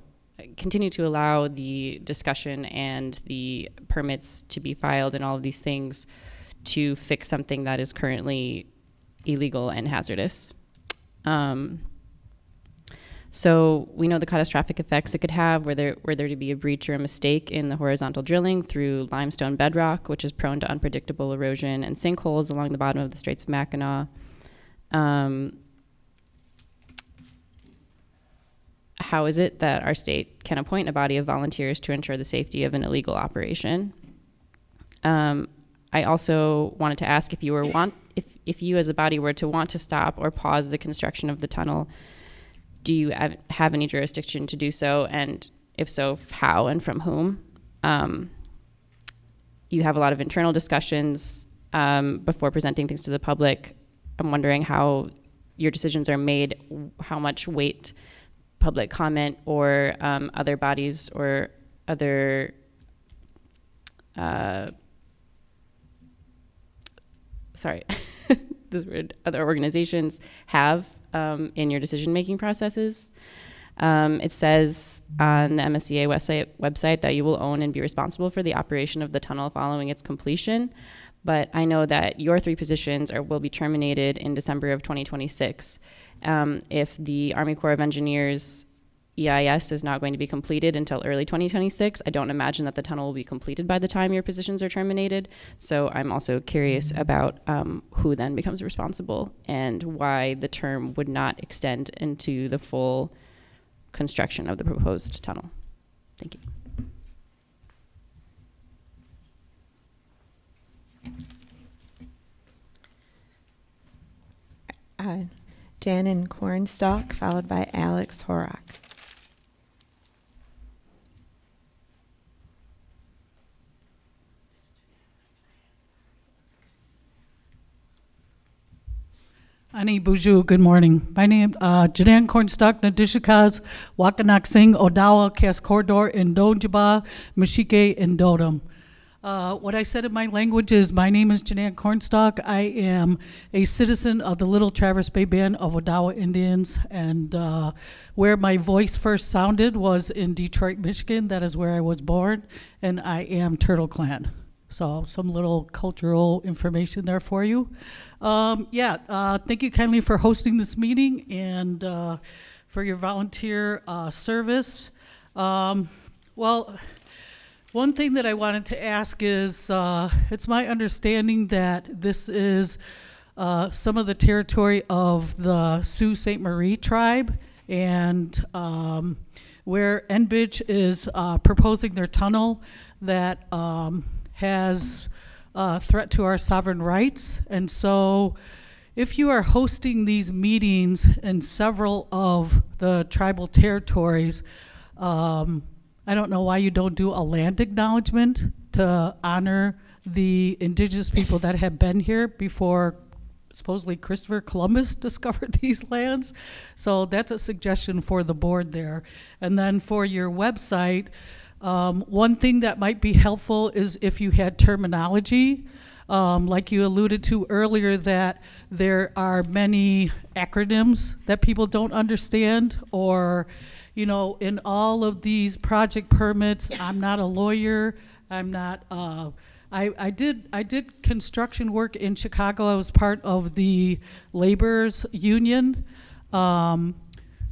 the discussion and the permits to be filed and all of these things to fix something that is currently illegal and hazardous. So we know the catastrophic effects it could have were there to be a breach or a mistake in the horizontal drilling through limestone bedrock, which is prone to unpredictable erosion and sinkholes along the bottom of the Straits of Mackinac. How is it that our state can appoint a body of volunteers to ensure the safety of an illegal operation? I also wanted to ask if you as a body were to want to stop or pause the construction of the tunnel, do you have any jurisdiction to do so? And if so, how and from whom? You have a lot of internal discussions before presenting things to the public. I'm wondering how your decisions are made, how much weight public comment or other bodies or other other organizations have in your decision-making processes. It says on the MSCA website that you will own and be responsible for the operation of the tunnel following its completion, but I know that your 3 positions will be terminated in December of 2026. If the Army Corps of Engineers EIS is not going to be completed until early 2026, I don't imagine that the tunnel will be completed by the time your positions are terminated. So I'm also curious about who then becomes responsible and why the term would not extend into the full construction of the proposed tunnel. Thank you. Janin Cornstalk, followed by Alex Horak. Ani Buju, good morning. My name Janan Cornstalk, Nadishikaz, Mackinac St, Odawa, Cass Corridor, Indonjaba, Mashike, and Dodom. What I said in my language is, my name is Janan Cornstalk. I am a citizen of the Little Traverse Bay Band of Odawa Indians, and where my voice first sounded was in Detroit, Michigan. That is where I was born, and I am Turtle Clan. So some little cultural information there for you. Thank you kindly for hosting this meeting and for your volunteer service. Well, one thing that I wanted to ask is, it's my understanding that this is some of the territory of the Sault Ste. Marie tribe, and where Enbridge is proposing their tunnel that has a threat to our sovereign rights. And so if you are hosting these meetings in several of the tribal territories, I don't know why you don't do a land acknowledgement to honor the indigenous people that have been here before supposedly Christopher Columbus discovered these lands. So that's a suggestion for the board there. And then for your website, one thing that might be helpful is if you had terminology, like you alluded to earlier, that there are many acronyms that people don't understand, or, you know, in all of these project permits, I'm not a lawyer, I'm not, I did construction work in Chicago. I was part of the laborers union.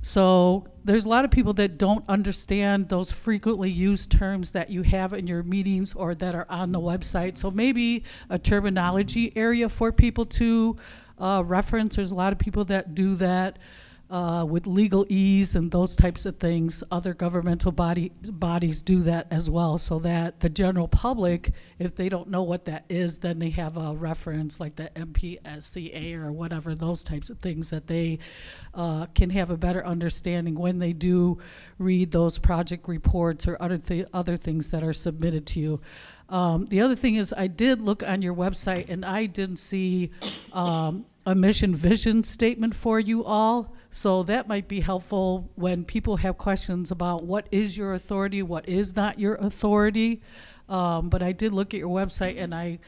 So there's a lot of people that don't understand those frequently used terms that you have in your meetings or that are on the website. So maybe a terminology area for people to reference. There's a lot of people that do that. with legalese and those types of things. Other governmental bodies do that as well, so that the general public, if they don't know what that is, then they have a reference like the MPSCA or whatever, those types of things, that they can have a better understanding when they do read those project reports or other things that are submitted to you. The other thing is, I did look on your website and I didn't see a mission vision statement for you all. So that might be helpful when people have questions about what is your authority, what is not your authority. But I did look at your website and I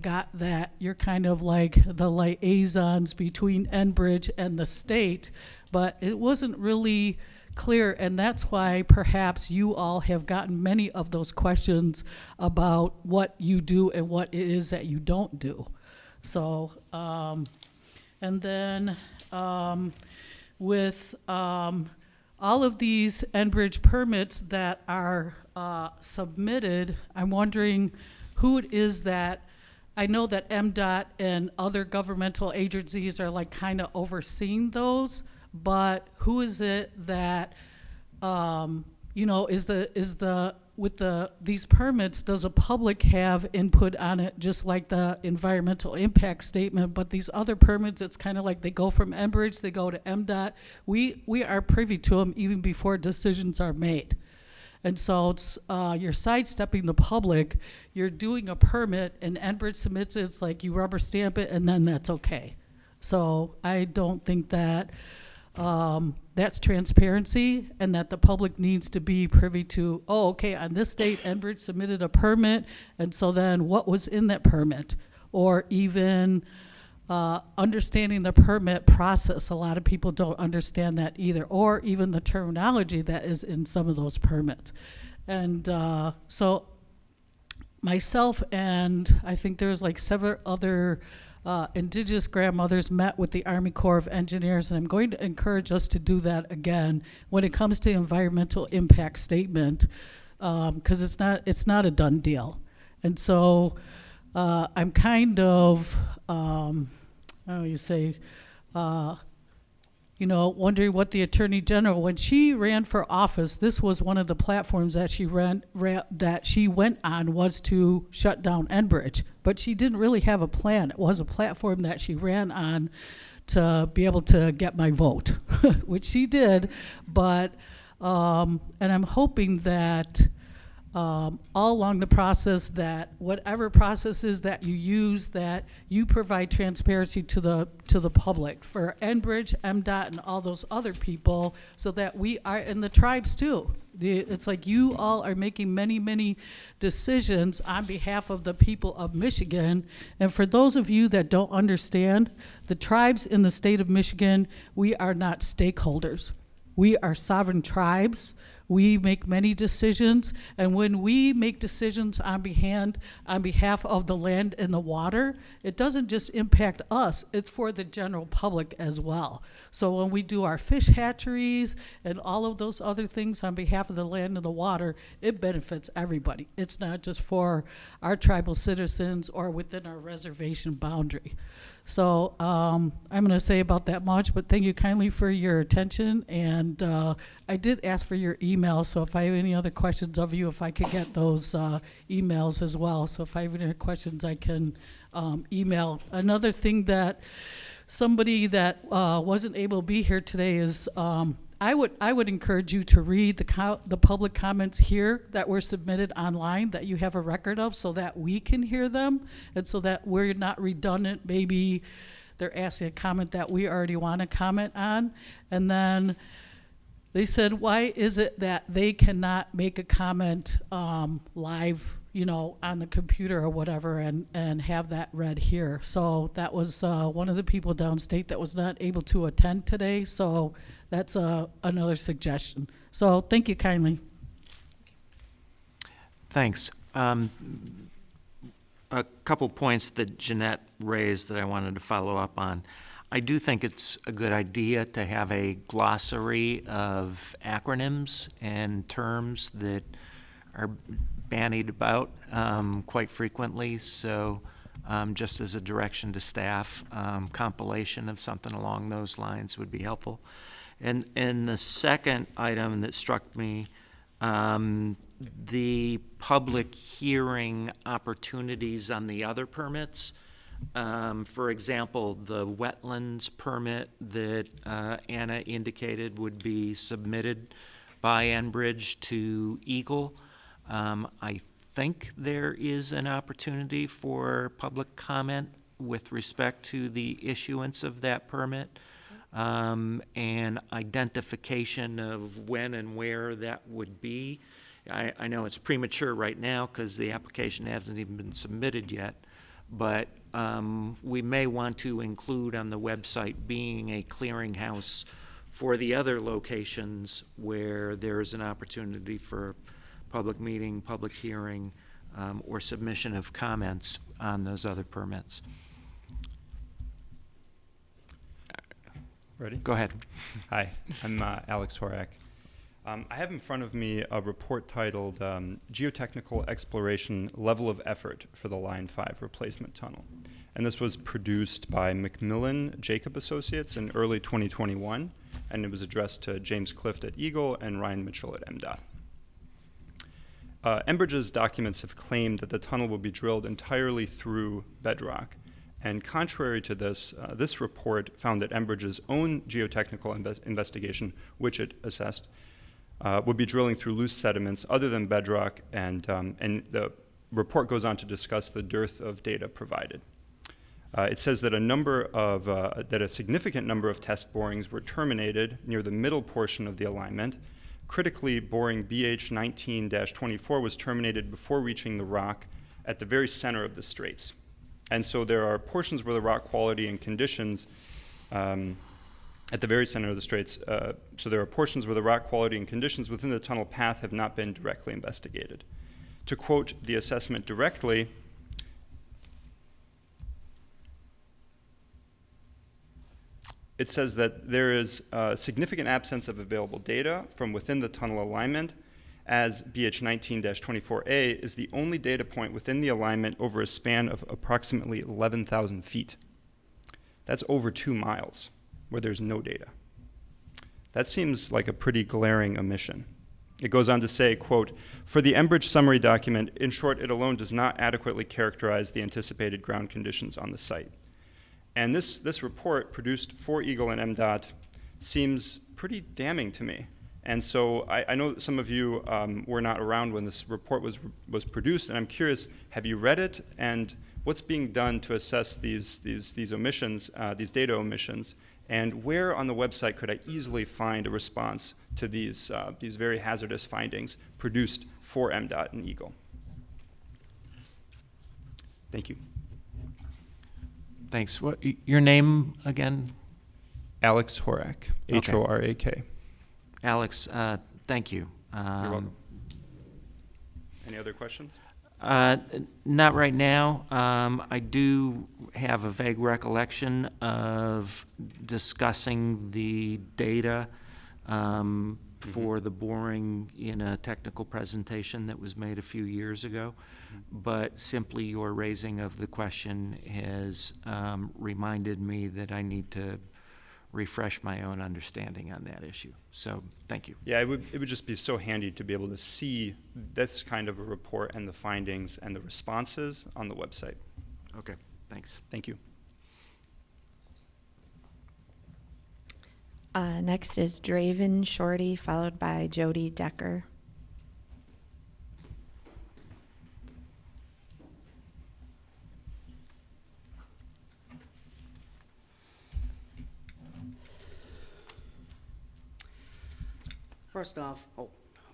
got that you're kind of like the liaisons between Enbridge and the state, but it wasn't really clear, and that's why perhaps you all have gotten many of those questions about what you do and what it is that you don't do. So, and then with all of these Enbridge permits that are submitted, I'm wondering who it is that, I know that MDOT and other governmental agencies are like kind of overseeing those, but who is it that, with these permits, does the public have input on it, just like the environmental impact statement? But these other permits, it's kind of like they go from Enbridge, they go to MDOT. We are privy to them even before decisions are made. And so it's, you're sidestepping the public. You're doing a permit and Enbridge submits it, it's like you rubber stamp it and then that's okay. So I don't think that that's transparency, and that the public needs to be privy to, oh, okay, on this date, Enbridge submitted a permit, and so then what was in that permit? Or even understanding the permit process. A lot of people don't understand that either, or even the terminology that is in some of those permits. And so myself and I think there's like several other Indigenous grandmothers met with the Army Corps of Engineers, and I'm going to encourage us to do that again when it comes to environmental impact statement, because it's not a done deal. And so I'm kind of, wondering what the Attorney General, when she ran for office, this was one of the platforms that she that she went on, was to shut down Enbridge. But she didn't really have a plan. It was a platform that she ran on to be able to get my vote, which she did. But, and I'm hoping that all along the process, that whatever processes that you use, that you provide transparency to the public, for Enbridge, MDOT, and all those other people, so that we are, and the tribes too. It's like you all are making many, many decisions on behalf of the people of Michigan. And for those of you that don't understand, the tribes in the state of Michigan, we are not stakeholders. We are sovereign tribes. We make many decisions, and when we make decisions on behalf of the land and the water, it doesn't just impact us, it's for the general public as well. So when we do our fish hatcheries and all of those other things on behalf of the land and the water, it benefits everybody. It's not just for our tribal citizens or within our reservation boundary. So I'm going to say about that much, but thank you kindly for your attention. And I did ask for your email, so if I have any other questions of you, if I could get those emails as well. So if I have any questions, I can email. Another thing that somebody that wasn't able to be here today is I would encourage you to read the public comments here that were submitted online, that you have a record of, so that we can hear them, and so that we're not redundant. Maybe they're asking a comment that we already want to comment on. And then they said, why is it that they cannot make a comment live, on the computer or whatever, and have that read here? So that was one of the people downstate that was not able to attend today. So that's another suggestion. So thank you kindly. Thanks. A couple points that Jeanette raised that I wanted to follow up on. I do think it's a good idea to have a glossary of acronyms and terms that are bandied about quite frequently. So just as a direction to staff. Compilation of something along those lines would be helpful. And the second item that struck me, the public hearing opportunities on the other permits. For example, the wetlands permit that Anna indicated would be submitted by Enbridge to EGLE. I think there is an opportunity for public comment with respect to the issuance of that permit, and identification of when and where that would be. I know it's premature right now because the application hasn't even been submitted yet, but we may want to include on the website being a clearinghouse for the other locations where there is an opportunity for public meeting, public hearing, or submission of comments on those other permits. Ready? Go ahead. Hi, I'm Alex Horak. I have in front of me a report titled Geotechnical Exploration Level of Effort for the Line 5 Replacement Tunnel. And this was produced by Macmillan Jacob Associates in early 2021, and it was addressed to James Clift at EGLE and Ryan Mitchell at MDOT. Enbridge's documents have claimed that the tunnel will be drilled entirely through bedrock. And contrary to this, this report found that Enbridge's own geotechnical investigation, which it assessed, would be drilling through loose sediments other than bedrock, and the report goes on to discuss the dearth of data provided. It says that a significant number of test borings were terminated near the middle portion of the alignment. Critically, boring BH19-24 was terminated before reaching the rock at the very center of the straits. And so there are portions where the rock quality and conditions at the very center of the straits, so there are portions where the rock quality and conditions within the tunnel path have not been directly investigated. To quote the assessment directly, it says that there is a significant absence of available data from within the tunnel alignment, as BH19-24A is the only data point within the alignment over a span of approximately 11,000 feet. That's over 2 miles where there's no data. That seems like a pretty glaring omission. It goes on to say, quote, for the Enbridge summary document, in short, it alone does not adequately characterize the anticipated ground conditions on the site. And this report produced for EGLE and MDOT seems pretty damning to me. And so I know that some of you were not around when this report was produced, and I'm curious, have you read it, and what's being done to assess these omissions, these data omissions, and where on the website could I easily find a response to these very hazardous findings produced for MDOT and EGLE? Thank you. Thanks. What, your name again? Alex Horak, H-O-R-A-K. Alex, thank you. You're welcome. Any other questions? Not right now. I do have a vague recollection of discussing the data for the boring in a technical presentation that was made a few years ago. But simply your raising of the question has reminded me that I need to refresh my own understanding on that issue. So thank you. Yeah, it would just be so handy to be able to see this kind of a report and the findings and the responses on the website. Okay, thanks. Thank you. Next is Draven Shorty, followed by Jody Decker.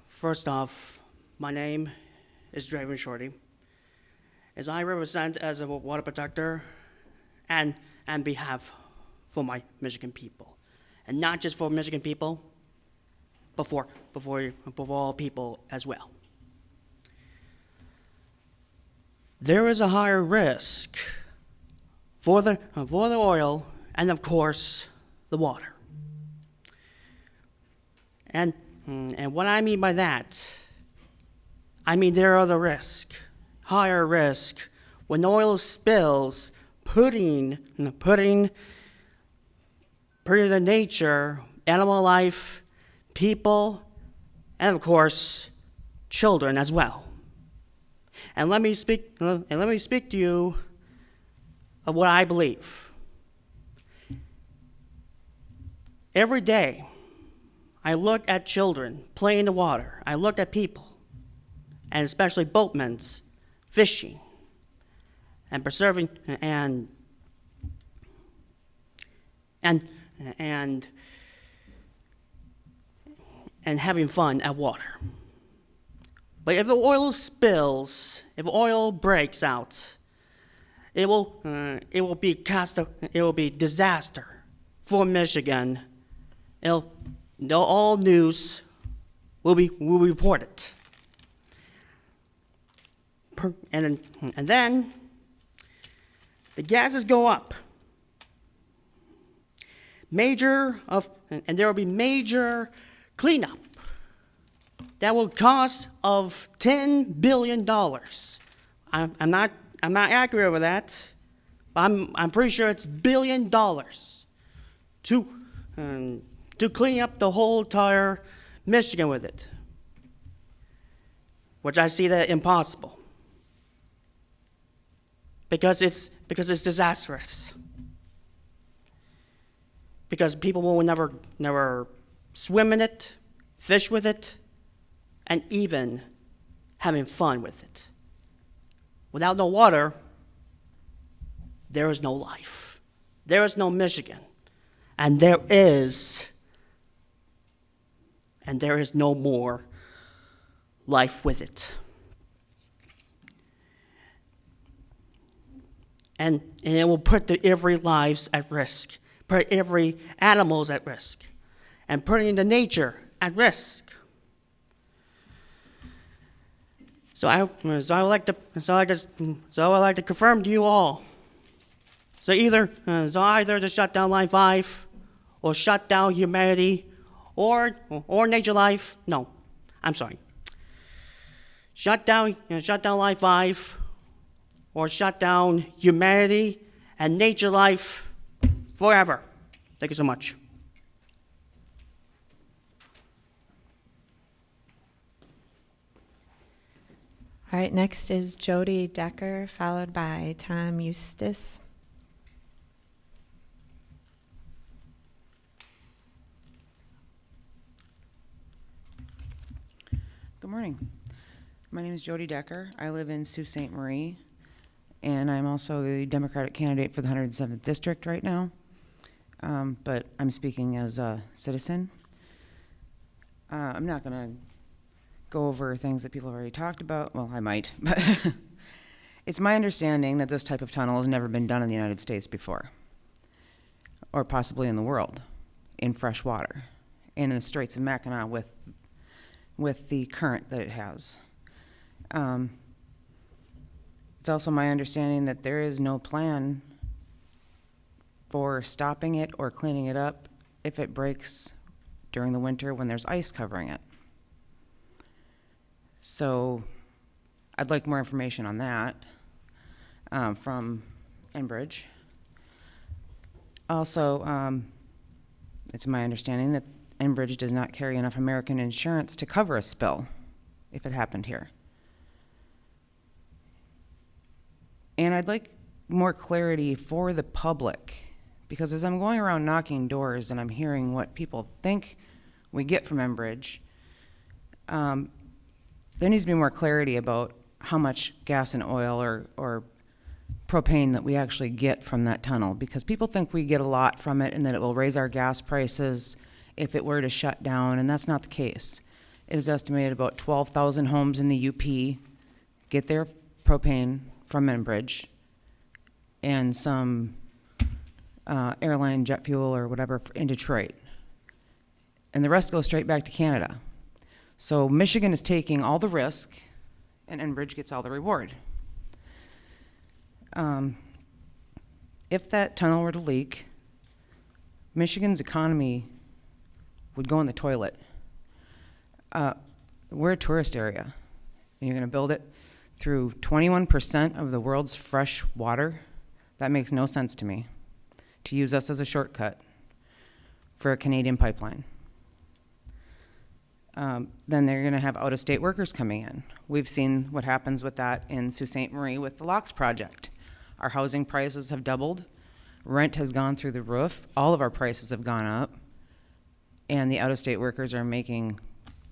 First off, my name is Draven Shorty. As I represent as a water protector and on behalf for my Michigan people. And not just for Michigan people, but for all people as well. There is a higher risk for the oil and of course the water. And what I mean by that, I mean there are the risk, higher risk when oil spills, putting the nature, animal life, people, and of course, children as well. And let me speak to you of what I believe. Every day, I look at children playing in the water. I look at people, and especially boatmen fishing and preserving and having fun at water. But if the oil spills, if oil breaks out, it will be disaster for Michigan. All news will report it. And then the gases go up. And there will be major cleanup that will cost of $10 billion. I'm not accurate with that, but I'm pretty sure it's $1 billion to clean up the whole entire Michigan with it, which I see that impossible because it's disastrous. Because people will never swim in it, fish with it, and even having fun with it. Without no water, there is no life. There is no Michigan. And there is no more life with it. And it will put every lives at risk, put every animals at risk, and putting the nature at risk. So I would like to confirm to you all. So either to shut down Line 5, or shut down humanity, or nature life. No, I'm sorry. Shut down Line 5, or shut down humanity and nature life forever. Thank you so much. All right, next is Jody Decker, followed by Tom Eustace. Good morning. My name is Jody Decker. I live in Sault Ste. Marie, and I'm also the Democratic candidate for the 107th District right now, but I'm speaking as a citizen. I'm not going to go over things that people have already talked about. Well, I might, but it's my understanding that this type of tunnel has never been done in the United States before, or possibly in the world, in fresh water, and in the Straits of Mackinac with the current that it has. It's also my understanding that there is no plan for stopping it or cleaning it up if it breaks during the winter when there's ice covering it. So I'd like more information on that from Enbridge. Also, it's my understanding that Enbridge does not carry enough American insurance to cover a spill if it happened here. And I'd like more clarity for the public, because as I'm going around knocking doors and I'm hearing what people think we get from Enbridge, there needs to be more clarity about how much gas and oil or propane that we actually get from that tunnel, because people think we get a lot from it and that it will raise our gas prices if it were to shut down, and that's not the case. It is estimated about 12,000 homes in the UP get their propane from Enbridge, and some airline jet fuel or whatever in Detroit. And the rest goes straight back to Canada. So Michigan is taking all the risk, and Enbridge gets all the reward. If that tunnel were to leak, Michigan's economy would go in the toilet. We're a tourist area, and you're going to build it through 21% of the world's fresh water. That makes no sense to me, to use us as a shortcut for a Canadian pipeline. Then they're going to have out-of-state workers coming in. We've seen what happens with that in Sault Ste. Marie with the Locks project. Our housing prices have doubled. Rent has gone through the roof. All of our prices have gone up. And the out-of-state workers are making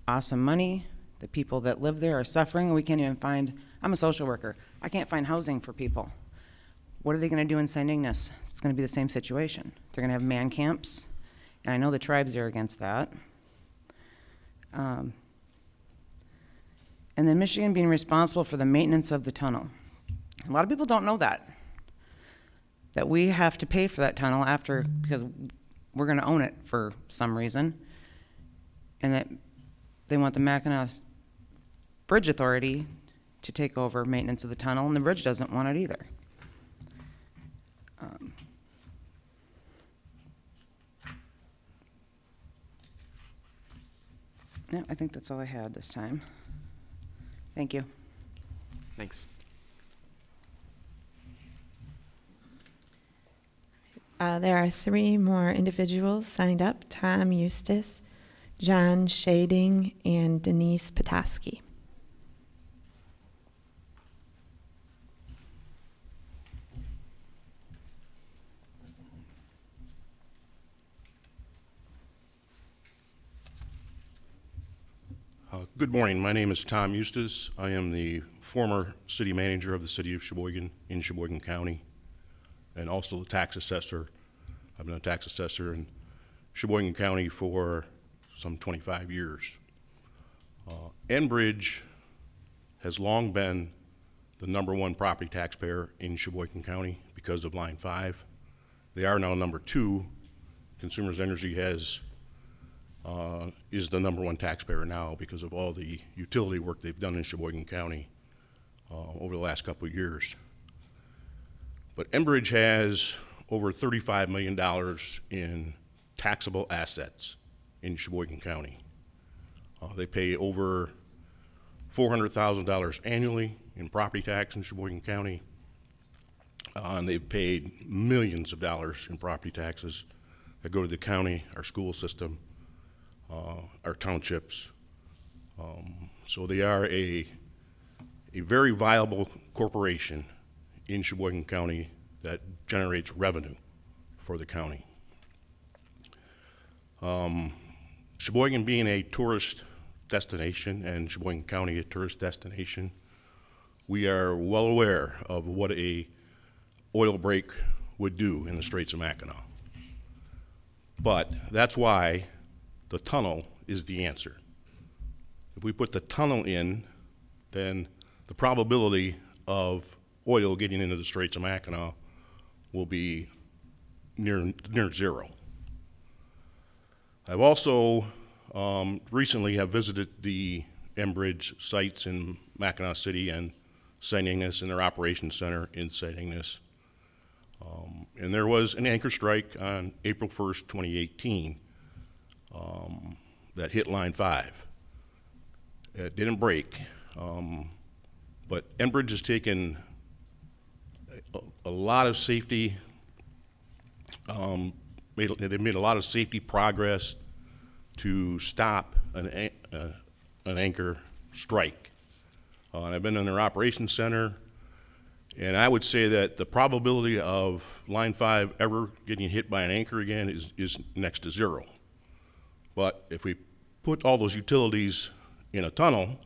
awesome money. The people that live there are suffering. We can't even find, I'm a social worker. I can't find housing for people. What are they going to do in St. Ignace? It's going to be the same situation. They're going to have man camps. And I know the tribes are against that. And then Michigan being responsible for the maintenance of the tunnel. A lot of people don't know that we have to pay for that tunnel after, because we're going to own it for some reason, and that they want the Mackinac Bridge Authority to take over maintenance of the tunnel, and the bridge doesn't want it either. Yeah, I think that's all I had this time. Thank you. Thanks. There are 3 more individuals signed up: Tom Eustace, John Shading, and Denise Petoskey. Good morning. My name is Tom Eustace. I am the former city manager of the city of Sheboygan in Sheboygan County, and also the tax assessor. I've been a tax assessor in Sheboygan County for some 25 years. Enbridge has long been the #1 property taxpayer in Sheboygan County because of Line 5. They are now #2. Consumers Energy is the #1 taxpayer now because of all the utility work they've done in Sheboygan County over the last couple of years. But Enbridge has over $35 million in taxable assets in Sheboygan County. They pay over $400,000 annually in property tax in Sheboygan County, and they've paid millions of dollars in property taxes that go to the county, our school system, our townships. So they are a very viable corporation in Sheboygan County that generates revenue for the county. Sheboygan being a tourist destination and Sheboygan County a tourist destination, we are well aware of what a oil break would do in the Straits of Mackinac. But that's why the tunnel is the answer. If we put the tunnel in, then the probability of oil getting into the Straits of Mackinac will be near zero. I've also recently have visited the Enbridge sites in Mackinac City and St. Ignace and their operations center in St. Ignace. And there was an anchor strike on April 1st, 2018 that hit Line 5. It didn't break, but Enbridge has taken a lot of safety, they've made a lot of safety progress to stop an anchor strike. And I've been in their operations center, and I would say that the probability of Line 5 ever getting hit by an anchor again is next to zero. But if we put all those utilities in a tunnel,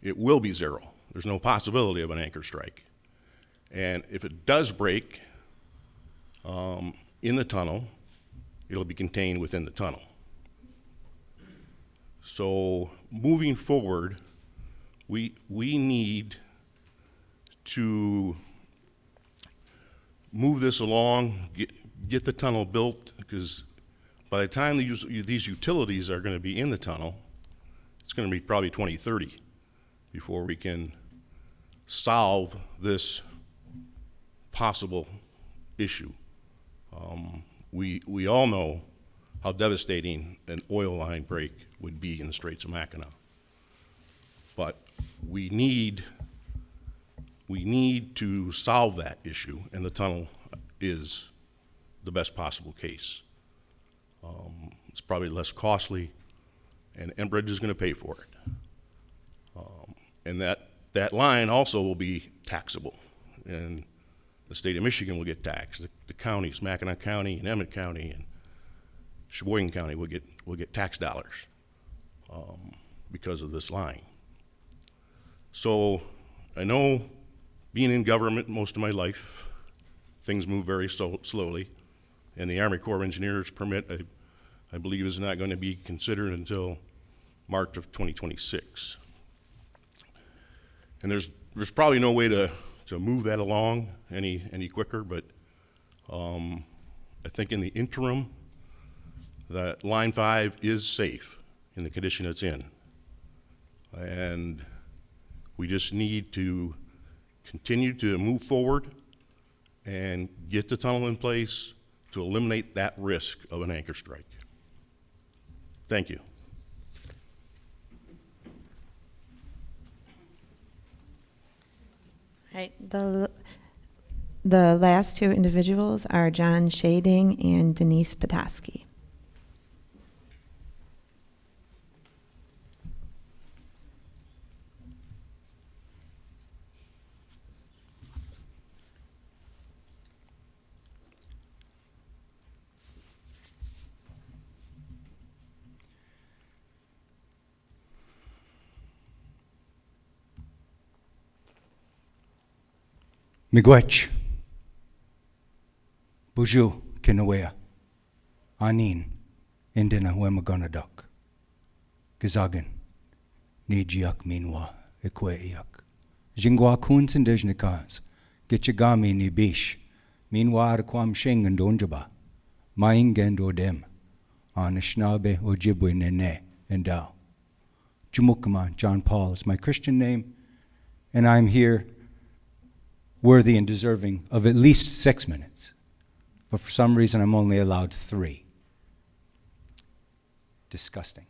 it will be zero. There's no possibility of an anchor strike. And if it does break in the tunnel, it'll be contained within the tunnel. So moving forward, we need to move this along, get the tunnel built, because by the time these utilities are going to be in the tunnel, it's going to be probably 2030 before we can solve this possible issue. We all know how devastating an oil line break would be in the Straits of Mackinac. But we need we need to solve that issue, and the tunnel is the best possible case. It's probably less costly, and Enbridge is going to pay for it. And that line also will be taxable, and the state of Michigan will get taxed. The counties, Mackinac County and Emmett County and Sheboygan County will get tax dollars because of this line. So I know, being in government most of my life, things move very slowly, and the Army Corps of Engineers permit, I believe, is not going to be considered until March of 2026. And there's probably no way to move that along any quicker, but I think in the interim, that Line 5 is safe in the condition it's in. And we just need to continue to move forward and get the tunnel in place to eliminate that risk of an anchor strike. Thank you. All right, the last two individuals are John Shading and Denise Petoskey. Miigwech, Buju, Kinawea, Anin, Indina Wemagonadok, Gizagan, Nijiak Minwa, Ikweyak, Jingwa Kuns Indijnikas, Gitchagami Nibish, Minwa Arquam Shing and Donjaba, Maingen Odem, Anishnabe Ojibwe Nene, and Dao. Jumukama, John Paul is my Christian name, and I'm here worthy and deserving of at least 6 minutes. But for some reason, I'm only allowed 3. Disgusting.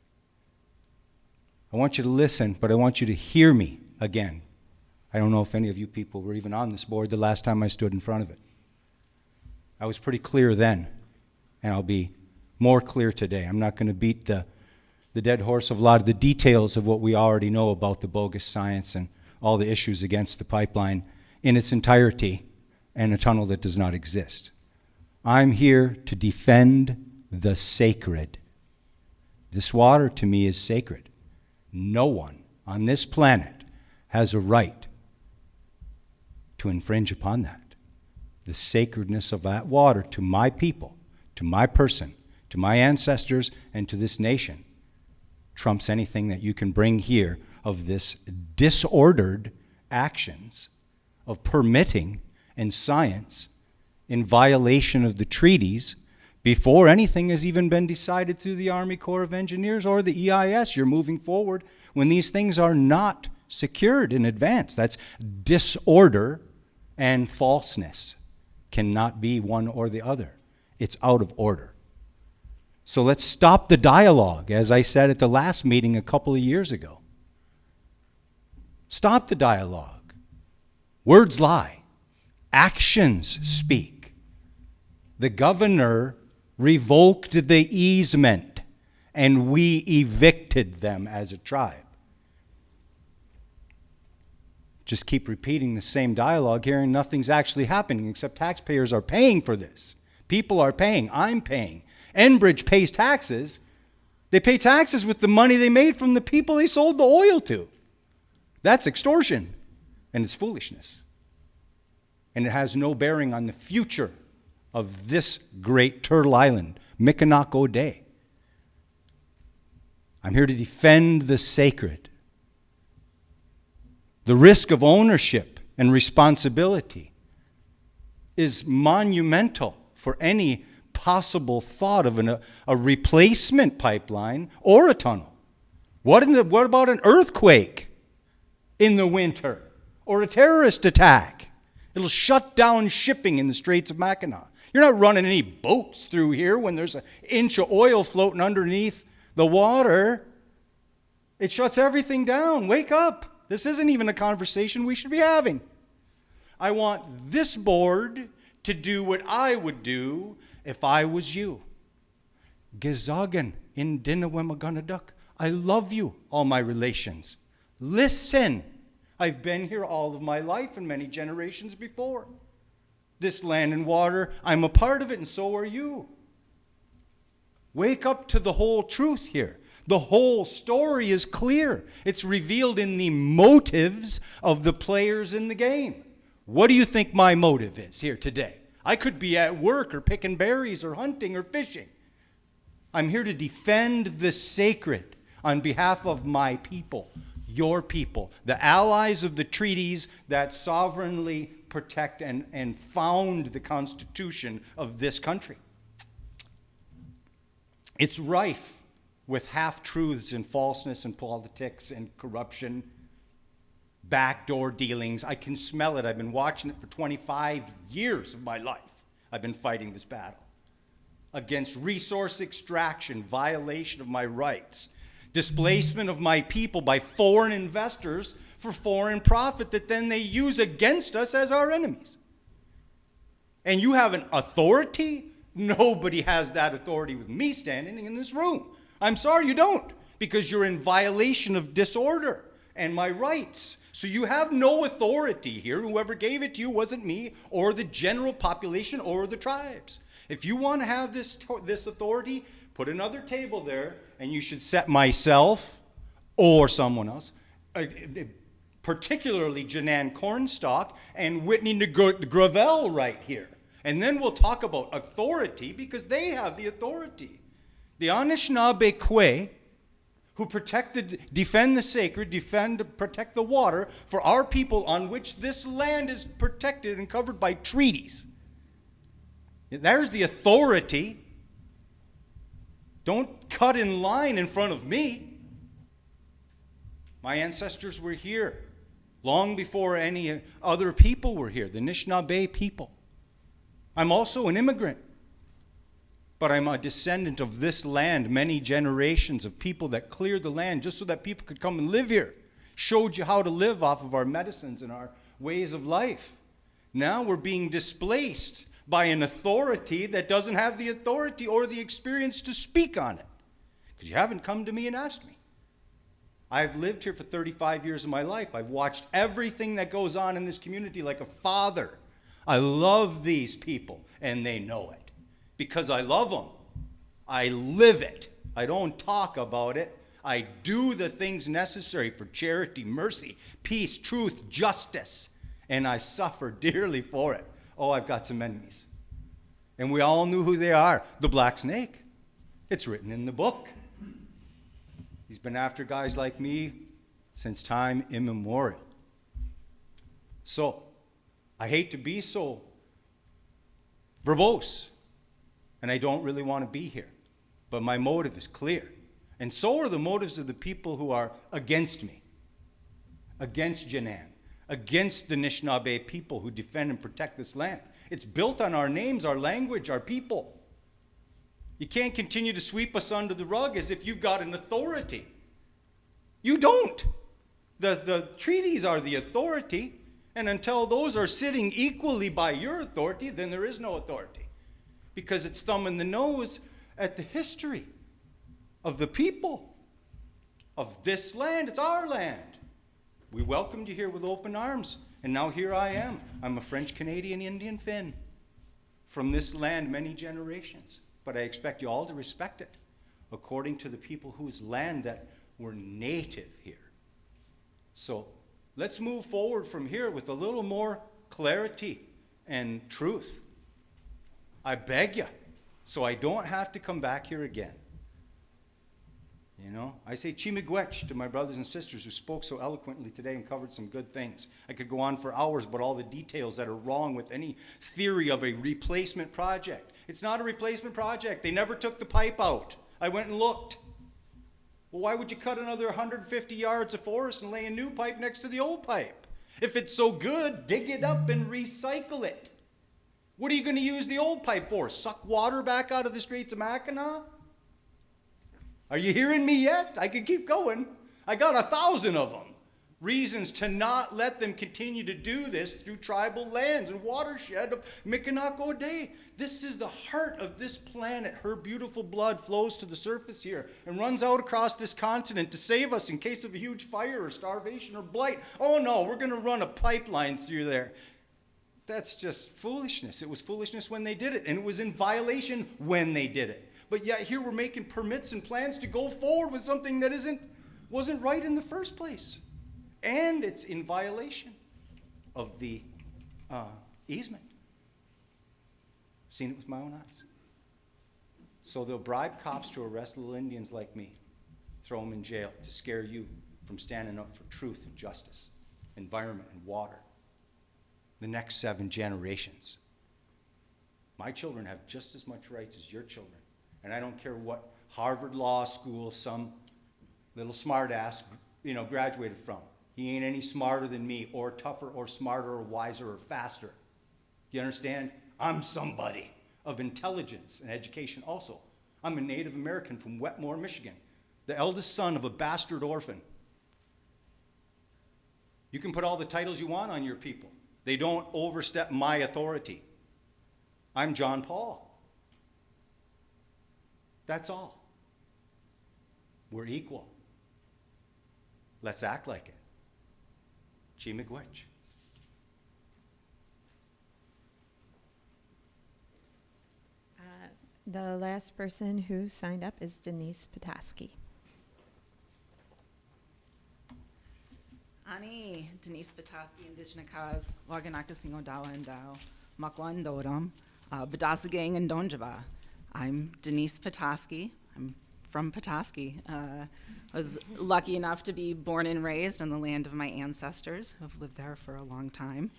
I want you to listen, but I want you to hear me again. I don't know if any of you people were even on this board the last time I stood in front of it. I was pretty clear then, and I'll be more clear today. I'm not going to beat the dead horse of a lot of the details of what we already know about the bogus science and all the issues against the pipeline in its entirety and a tunnel that does not exist. I'm here to defend the sacred. This water to me is sacred. No one on this planet has a right to infringe upon that. The sacredness of that water to my people, to my person, to my ancestors, and to this nation trumps anything that you can bring here of this disordered actions of permitting and science in violation of the treaties before anything has even been decided through the Army Corps of Engineers or the EIS. You're moving forward when these things are not secured in advance. That's disorder and falseness. Cannot be one or the other. It's out of order. So let's stop the dialogue, as I said at the last meeting a couple of years ago. Stop the dialogue. Words lie. Actions speak. The governor revoked the easement, and we evicted them as a tribe. Just keep repeating the same dialogue here, and nothing's actually happening except taxpayers are paying for this. People are paying. I'm paying. Enbridge pays taxes. They pay taxes with the money they made from the people they sold the oil to. That's extortion. And it's foolishness. And it has no bearing on the future of this great turtle island, Mackinac O'Day. I'm here to defend the sacred. The risk of ownership and responsibility is monumental for any possible thought of a replacement pipeline or a tunnel. What about an earthquake in the winter or a terrorist attack? It'll shut down shipping in the Straits of Mackinac. You're not running any boats through here when there's an inch of oil floating underneath the water. It shuts everything down. Wake up. This isn't even a conversation we should be having. I want this board to do what I would do if I was you. Gezagen in Dinawemaganaduk. I love you, all my relations. Listen. I've been here all of my life and many generations before. This land and water, I'm a part of it, and so are you. Wake up to the whole truth here. The whole story is clear. It's revealed in the motives of the players in the game. What do you think my motive is here today? I could be at work or picking berries or hunting or fishing. I'm here to defend the sacred on behalf of my people, your people, the allies of the treaties that sovereignly protect and found the Constitution of this country. It's rife with half-truths and falseness and politics and corruption, backdoor dealings. I can smell it. I've been watching it for 25 years of my life. I've been fighting this battle against resource extraction, violation of my rights, displacement of my people by foreign investors for foreign profit that then they use against us as our enemies. And you have an authority? Nobody has that authority with me standing in this room. I'm sorry you don't, because you're in violation of disorder and my rights. So you have no authority here. Whoever gave it to you wasn't me or the general population or the tribes. If you want to have this authority, put another table there, and you should set myself or someone else, particularly Janan Cornstalk and Whitney Gravel right here. And then we'll talk about authority, because they have the authority. The Anishinaabe Kwe, who defend the sacred, protect the water for our people on which this land is protected and covered by treaties. There's the authority. Don't cut in line in front of me. My ancestors were here long before any other people were here, the Anishinaabe people. I'm also an immigrant, but I'm a descendant of this land, many generations of people that cleared the land just so that people could come and live here. Showed you how to live off of our medicines and our ways of life. Now we're being displaced by an authority that doesn't have the authority or the experience to speak on it, because you haven't come to me and asked me. I've lived here for 35 years of my life. I've watched everything that goes on in this community like a father. I love these people, and they know it. Because I love them. I live it. I don't talk about it. I do the things necessary for charity, mercy, peace, truth, justice, and I suffer dearly for it. Oh, I've got some enemies. And we all knew who they are. The Black Snake. It's written in the book. He's been after guys like me since time immemorial. So, I hate to be so verbose, and I don't really want to be here. But my motive is clear. And so are the motives of the people who are against me, against Janan, against the Anishinaabe people who defend and protect this land. It's built on our names, our language, our people. You can't continue to sweep us under the rug as if you've got an authority. You don't. The treaties are the authority, and until those are sitting equally by your authority, then there is no authority. Because it's thumbing the nose at the history of the people of this land. It's our land. We welcomed you here with open arms, and now here I am. I'm a French-Canadian Indian Finn from this land many generations. But I expect you all to respect it according to the people whose land that were native here. So let's move forward from here with a little more clarity and truth. I beg you, so I don't have to come back here again. You know, I say chimigwech to my brothers and sisters who spoke so eloquently today and covered some good things. I could go on for hours about all the details that are wrong with any theory of a replacement project. It's not a replacement project. They never took the pipe out. I went and looked. Well, why would you cut another 150 yards of forest and lay a new pipe next to the old pipe? If it's so good, dig it up and recycle it. What are you going to use the old pipe for? Suck water back out of the Straits of Mackinac? Are you hearing me yet? I could keep going. I got 1,000 of them. reasons to not let them continue to do this through tribal lands and watershed of Mackinac St. This is the heart of this planet. Her beautiful blood flows to the surface here and runs out across this continent to save us in case of a huge fire or starvation or blight. Oh no, we're going to run a pipeline through there. That's just foolishness. It was foolishness when they did it, and it was in violation when they did it. But yet here we're making permits and plans to go forward with something that wasn't right in the first place. And it's in violation of the easement. Seen it with my own eyes. So they'll bribe cops to arrest little Indians like me, throw them in jail to scare you from standing up for truth and justice, environment and water. The next 7 generations. My children have just as much rights as your children. And I don't care what Harvard Law School some little smartass, graduated from. He ain't any smarter than me, or tougher, or smarter, or wiser, or faster. You understand? I'm somebody of intelligence and education also. I'm a Native American from Wetmore, Michigan, the eldest son of a bastard orphan. You can put all the titles you want on your people. They don't overstep my authority. I'm John Paul. That's all. We're equal. Let's act like it. Chi Miigwech. The last person who signed up is Denise Petoskey. Ani Denise Petoskey, Indigenous Waganaka Singodawa and Dao, Makwan Dodam, Badasagang and Donjaba. I'm Denise Petoskey. I'm from Petoskey. I was lucky enough to be born and raised on the land of my ancestors who have lived there for a long time.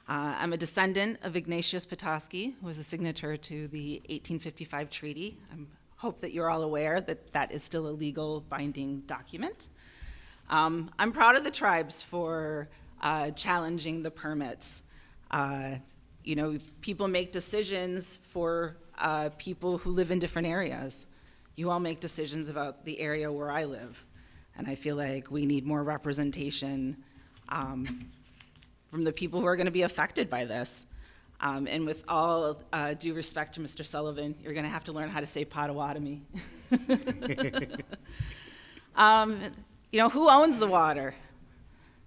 I'm a descendant of Ignace Petoskey, who was a signature to the 1855 treaty. I hope that you're all aware that that is still a legal binding document. I'm proud of the tribes for challenging the permits. People make decisions for people who live in different areas. You all make decisions about the area where I live. And I feel like we need more representation from the people who are going to be affected by this. And with all due respect to Mr. Sullivan, you're going to have to learn how to say Potawatomi. Who owns the water?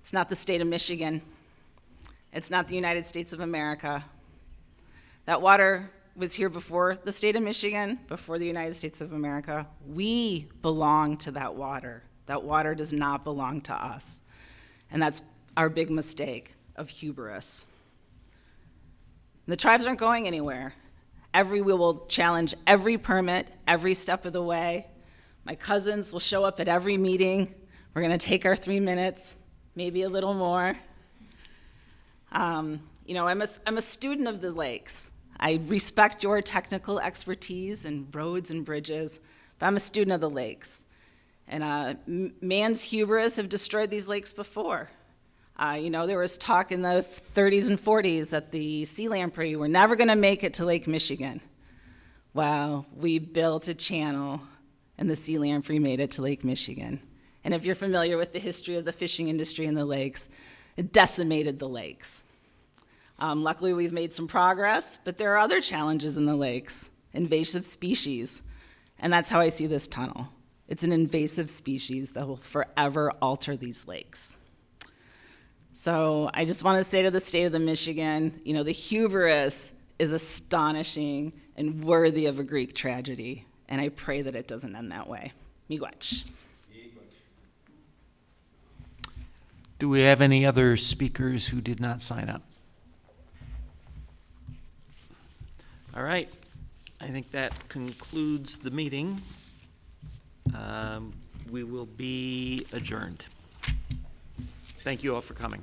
It's not the state of Michigan. It's not the United States of America. That water was here before the state of Michigan, before the United States of America. We belong to that water. That water does not belong to us. And that's our big mistake of hubris. The tribes aren't going anywhere. We will challenge every permit, every step of the way. My cousins will show up at every meeting. We're going to take our 3 minutes, maybe a little more. I'm a student of the lakes. I respect your technical expertise in roads and bridges, but I'm a student of the lakes. And man's hubris have destroyed these lakes before. There was talk in the 30s and 40s that the sea lamprey were never going to make it to Lake Michigan. Well, we built a channel, and the sea lamprey made it to Lake Michigan. And if you're familiar with the history of the fishing industry in the lakes, it decimated the lakes. Luckily, we've made some progress, but there are other challenges in the lakes, invasive species, and that's how I see this tunnel. It's an invasive species that will forever alter these lakes. So I just want to say to the state of the Michigan, the hubris is astonishing and worthy of a Greek tragedy, and I pray that it doesn't end that way. Miigwech. Do we have any other speakers who did not sign up? All right, I think that concludes the meeting. We will be adjourned. Thank you all for coming.